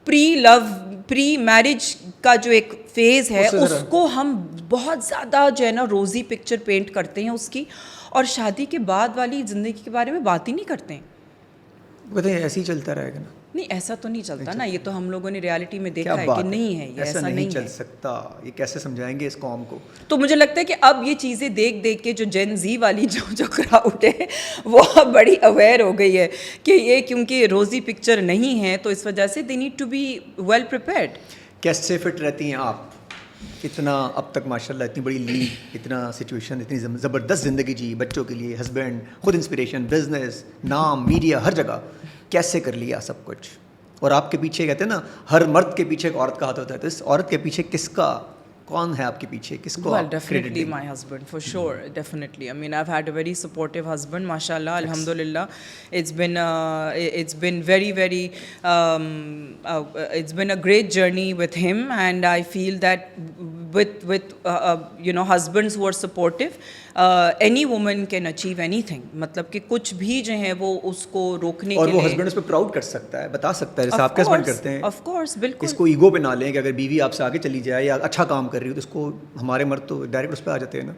پری میرج کا جو ایک فیز ہے اس کو ہم بہت زیادہ جو ہے نا روزی پکچر پینٹ کرتے ہیں اس کی, اور شادی کے بعد والی زندگی کے بارے میں بات ہی نہیں کرتے ہیں. کہتے ہیں ایسے ہی چلتا رہے گا نا. نہیں, ایسا تو نہیں چلتا نا. یہ تو ہم لوگوں نے ریالٹی میں دیکھا ہے کہ نہیں ہے, یہ ایسا نہیں چل سکتا. یہ کیسے سمجھائیں گے اس قوم کو؟ تو مجھے لگتا ہے کہ اب یہ چیزیں دیکھ کے جو جین زی والی جو کراؤڈ ہے وہ بڑی اویئر ہو گئی ہے کہ یہ کیونکہ روزی پکچر نہیں ہے تو اس وجہ سے they need to be well prepared. کیسے فٹ رہتی ہیں آپ؟ اتنا اب تک ماشاء اللہ اتنی بڑی لیگ, اتنا سچویشن, اتنی زبردست زندگی جی, بچوں کے لیے, ہسبینڈ, خود انسپریشن, بزنس, نام, میڈیا, ہر جگہ کیسے کر لیا سب کچھ؟ اور آپ کے پیچھے کہتے ہیں نا ہر مرد کے پیچھے ایک عورت کا ہاتھ ہوتا ہے, تو اس عورت کے پیچھے کس کا, کون ہے آپ کے پیچھے, کس کو؟ Well, definitely my husband, for sure, definitely. I mean, I've had a very supportive husband, mashallah, alhamdulillah. It's been very, very, it's been a great journey with him, and I feel that with husbands who are supportive, any woman can achieve anything. مطلب کہ کچھ بھی جو ہے وہ اس کو روکنے کے لیے, اور وہ ہسبینڈ اس پہ پراؤڈ کر سکتا ہے, بتا سکتا ہے, جیسے آپ کے ہسبینڈ کرتے ہیں. آف کورس, بالکل. اس کو ایگو پہ نہ لیں کہ اگر بیوی آپ سے آگے چلی جائے یا اچھا کام کر رہی ہو تو اس کو, ہمارے مرد تو ڈائریکٹ اس پہ آ جاتے ہیں نا.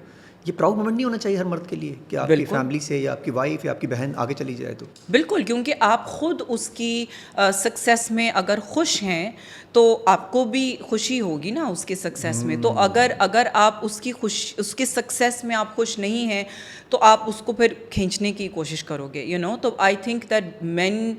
یہ پراؤڈ مومنٹ نہیں ہونا چاہیے ہر مرد کے لیے کہ آپ کی فیملی سے یا آپ کی وائف یا آپ کی بہن آگے چلی جائے. تو بالکل, کیونکہ آپ خود اس کی سکسیس میں اگر خوش ہیں تو آپ کو بھی خوشی ہوگی نا اس کے سکسیس میں. تو اگر آپ اس کے سکسیس میں آپ خوش نہیں ہیں تو آپ اس کو پھر کھینچنے کی کوشش کرو گے, تو I think that man,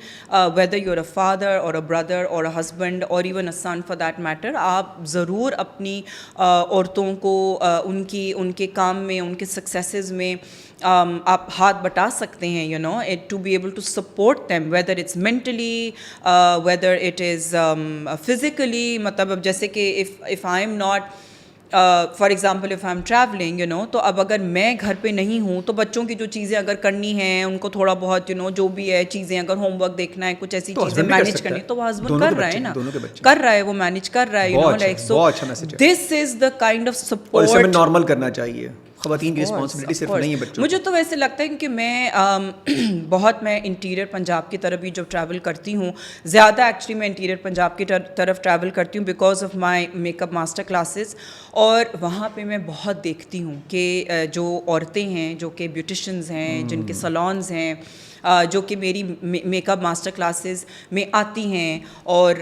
whether you are a father or a brother or a husband or even a son for that matter, آپ ضرور اپنی عورتوں کو ان کے کام میں, ان کے سکسیسز میں آپ ہاتھ بٹا سکتے ہیں, to be able to support them, whether it's mentally, whether it is physically. مطلب اب جیسے کہ if I am not, for example if I am travelling, تو اب اگر میں گھر پہ نہیں ہوں تو بچوں کی جو چیزیں اگر کرنی ہیں, ان کو تھوڑا بہت جو بھی ہے چیزیں, اگر ہوم ورک دیکھنا ہے, کچھ ایسی چیزیں مینیج کرنی, تو وہ ہسبینڈ کر رہا ہے نا, کر رہا ہے, وہ مینیج کر رہا ہے. Like so this is the kind of support. اور اسے نارمل کرنا چاہیے. خواتین کی رسپانسبلٹی صرف نہیں ہے بچوں. مجھے تو ویسے لگتا ہے کہ میں میں انٹیریئر پنجاب کی طرف بھی جب ٹریول کرتی ہوں, زیادہ ایکچولی میں انٹیریئر پنجاب کی طرف ٹریول کرتی ہوں because of my make up master classes, اور وہاں پہ میں بہت دیکھتی ہوں کہ جو عورتیں ہیں جو کہ بیوٹیشنز ہیں, جن کے سلونز ہیں, جو کہ میری میک اپ ماسٹر کلاسز میں آتی ہیں, اور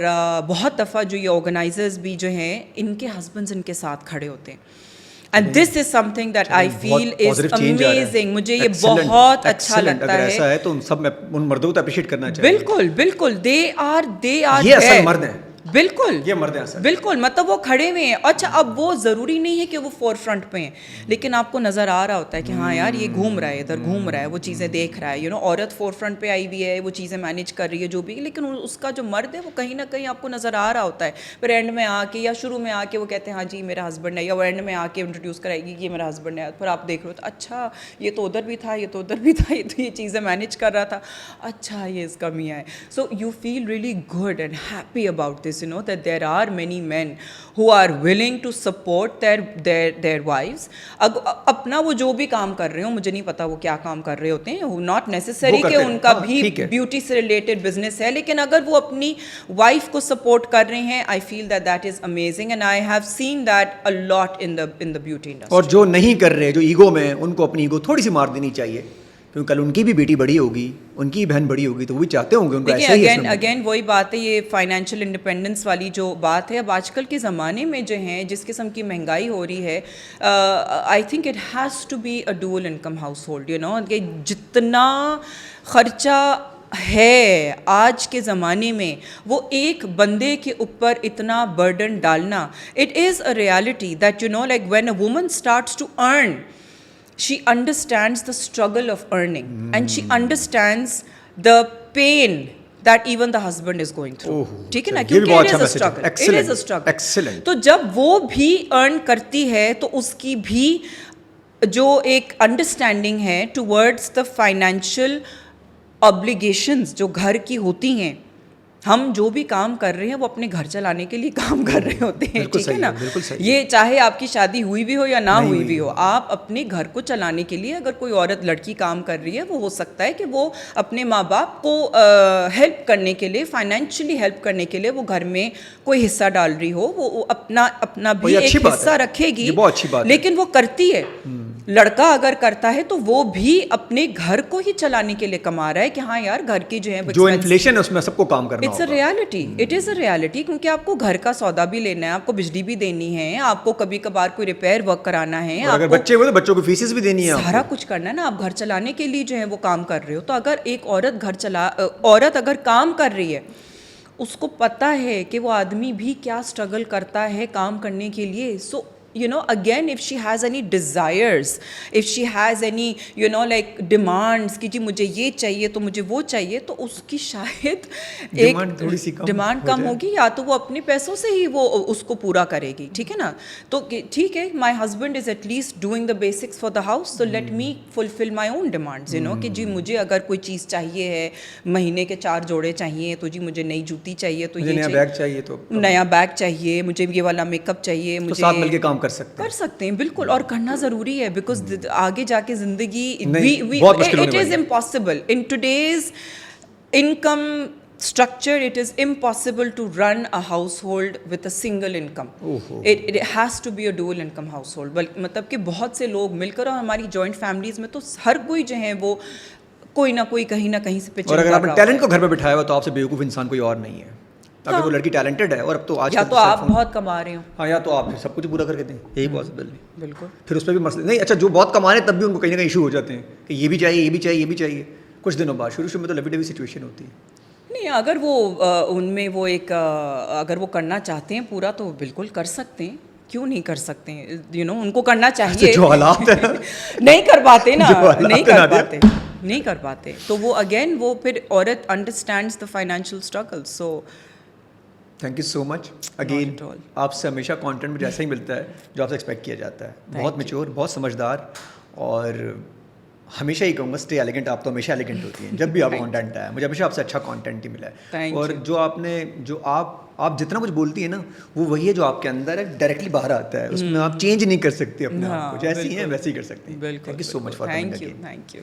بہت دفعہ جو یہ آرگنائزرز بھی جو ہیں ان کے ہسبینڈز ان کے ساتھ کھڑے ہوتے ہیں. And this is something that I feel is amazing. مجھے یہ بہت اچھا لگتا ہے. اگر ایسا ہے تو سب میں ان مردوں کو اپریشیٹ کرنا چاہیے. بالکل بالکل, they are یہ اصل مرد ہیں. بالکل یہ مرد ہیں بالکل, مطلب وہ کھڑے ہوئے ہیں. اچھا اب وہ ضروری نہیں ہے کہ وہ فور فرنٹ پہ ہیں, لیکن آپ کو نظر آ رہا ہوتا ہے کہ ہاں یار یہ گھوم رہا ہے, ادھر گھوم رہا ہے, وہ چیزیں دیکھ رہا ہے. عورت فور فرنٹ پہ آئی ہوئی ہے, وہ چیزیں مینیج کر رہی ہے جو بھی, لیکن اس کا جو مرد ہے وہ کہیں نہ کہیں آپ کو نظر آ رہا ہوتا ہے. پھر اینڈ میں آ کے یا شروع میں آ کے وہ کہتے ہیں ہاں جی میرا ہسبینڈ ہے, یا وہ اینڈ میں آ کے انٹروڈیوس کرائے گی کہ یہ میرا ہسبینڈ ہے. پھر آپ دیکھ رہے ہو تو اچھا یہ تو ادھر بھی تھا, یہ تو ادھر بھی تھا, یہ تو یہ چیزیں مینیج کر رہا تھا, اچھا یہ اس کا میاں ہے. So you feel really good and happy about this, you know that there are many men who are willing to support their wives. اپنا وہ جو بھی کام کر رہے ہوں, مجھے نہیں پتا وہ کیا کام کر رہے ہوتے ہیں, not necessary کہ ان کا بھی بیوٹی سے ریلیٹڈ بزنس ہے, لیکن اگر وہ اپنی وائف کو سپورٹ کر رہے ہیں, I feel that is amazing and I have seen that a lot in the beauty industry. اور جو نہیں کر رہے, جو ایگو میں, ان کو اپنی ایگو تھوڑی سی مار دینی چاہیے, کیونکہ کل ان کی بھی بیٹی بڑی ہوگی, ان کی بہن بڑی ہوگی, تو وہ بھی چاہتے ہوں گے ان کو ایسا ہی. اگین وہی بات ہے, یہ فائنینشیل انڈیپینڈنس والی جو بات ہے. اب آج کل کے زمانے میں جو ہیں جس قسم کی مہنگائی ہو رہی ہے, I think it has to be a dual income household, you know, کہ جتنا خرچہ ہے آج کے زمانے میں وہ ایک بندے کے اوپر اتنا برڈن ڈالنا, it is a reality that you know like when a woman starts to earn, she understands the struggle of earning and she understands the pain that even the husband is going through. ٹھیک ہے نا, کیونکہ it is a struggle. It is a struggle. Excellent. تو جب وہ بھی earn کرتی ہے تو اس کی بھی جو ایک understanding ہے towards the financial obligations جو گھر کی ہوتی ہیں, ہم جو بھی کام کر رہے ہیں وہ اپنے گھر چلانے کے لیے کام کر رہے ہوتے ہیں, ٹھیک ہے نا. یہ چاہے آپ کی شادی ہوئی بھی ہو یا نہ ہوئی بھی ہو, آپ اپنے گھر کو چلانے کے لیے اگر کوئی عورت لڑکی کام کر رہی ہے, وہ ہو سکتا ہے کہ وہ اپنے ماں باپ کو ہیلپ کرنے کے لیے, فائنینشلی ہیلپ کرنے کے لیے وہ گھر میں کوئی حصہ ڈال رہی ہو, وہ اپنا بھی ایک حصہ رکھے گی, لیکن وہ کرتی ہے. لڑکا اگر کرتا ہے تو وہ بھی اپنے گھر کو ہی چلانے کے لیے کما رہا ہے کہ ہاں یار گھر کی جو ہے جو انفلیشن ہے اس میں سب کو کام کرنا ہوگا. It's a reality, it is a reality, کیونکہ آپ کو گھر کا سودا بھی لینا ہے, آپ کو بجلی بھی دینی ہے, آپ کو کبھی کبھار کوئی ریپیئر ورک کرانا ہے, اگر بچے ہوئے تو بچوں کو فیسز بھی دینی ہے, سارا کچھ کرنا ہے نا. آپ گھر چلانے کے لیے جو ہے وہ کام کر رہے ہو. تو اگر ایک عورت اگر کام کر رہی ہے, اس کو پتہ ہے کہ وہ آدمی بھی کیا اسٹرگل کرتا ہے کام کرنے کے لیے. سو you know, again, if she has any desires, if she has any, you know, like demands کہ جی مجھے یہ چاہیے تو مجھے وہ چاہیے, تو اس کی شاید ایک ڈیمانڈ کم ہوگی, یا تو وہ اپنے پیسوں سے ہی وہ اس کو پورا کرے گی, ٹھیک ہے نا. تو ٹھیک ہے, my husband is at least doing the basics for the house, so let me fulfill my own demands, you know, کہ جی مجھے اگر کوئی چیز چاہیے ہے, مہینے کے 4 جوڑے چاہیے, تو جی مجھے نئی جوتی چاہیے, تو یہ نیا بیگ چاہیے, تو نیا بیگ چاہیے, مجھے یہ والا میک اپ چاہیے, مجھے ساتھ مل کے کام کر سکتے ہیں. بالکل, اور کرنا ضروری ہے, بیکاز آگے جا کے زندگی it is impossible in today's income structure, it is impossible to run a household with a single income. It has to be a dual income household. مطلب کہ بہت سے لوگ مل کر, اور ہماری جوائنٹ فیملیز میں تو ہر کوئی جو ہے وہ کوئی نہ کوئی کہیں نہ کہیں سے پچھڑ رہا ہے. اور اگر آپ نے ٹیلنٹ کو گھر پہ بٹھایا ہوا تو آپ سے بیوقوف انسان کوئی اور نہیں ہے. اگر وہ لڑکی ٹیلنٹڈ ہے, اور اب تو آج یا تو آپ بہت کما رہے ہو, ہاں, یا تو آپ سب کچھ پورا کر کے دیں, یہی پاسبل ہے. بالکل, پھر اس پہ بھی مسئلہ نہیں. اچھا, جو بہت کما رہے ہیں تب بھی ان کو کہیں نہ کہیں ایشو ہو جاتے ہیں کہ یہ بھی چاہیے, یہ بھی چاہیے, یہ بھی چاہیے. کچھ دنوں بعد شروع میں تو لبی ڈبی سچویشن ہوتی ہے. نہیں, اگر وہ ان میں وہ ایک اگر وہ کرنا چاہتے ہیں پورا, تو بالکل کر سکتے ہیں, کیوں نہیں کر سکتے ہیں, یو نو, ان کو کرنا چاہیے. جو حالات ہیں نہیں کر پاتے نا, نہیں کر پاتے, تو وہ اگین وہ پھر عورت understands the financial struggle. So thank you so much again. آپ سے ہمیشہ کانٹینٹ میں جیسا ہی ملتا ہے جو آپ سے ایکسپیکٹ کیا جاتا ہے. بہت میچور, بہت سمجھدار, اور ہمیشہ ہی کہوں گا اسٹے ایلیگنٹ. آپ تو ہمیشہ ایلیگنٹ ہوتی ہیں جب بھی آپ کانٹینٹ آیا. مجھے ہمیشہ آپ سے اچھا کانٹینٹ ہی ملا ہے. اور جو آپ جتنا کچھ بولتی ہیں نا وہ وہی ہے جو آپ کے اندر ہے, ڈائریکٹلی باہر آتا ہے. اس میں آپ چینج نہیں کر سکتے اپنے آپ کو, جیسی ہیں ویسے ہی کر سکتے ہیں. Thank you so much for coming. Thank you.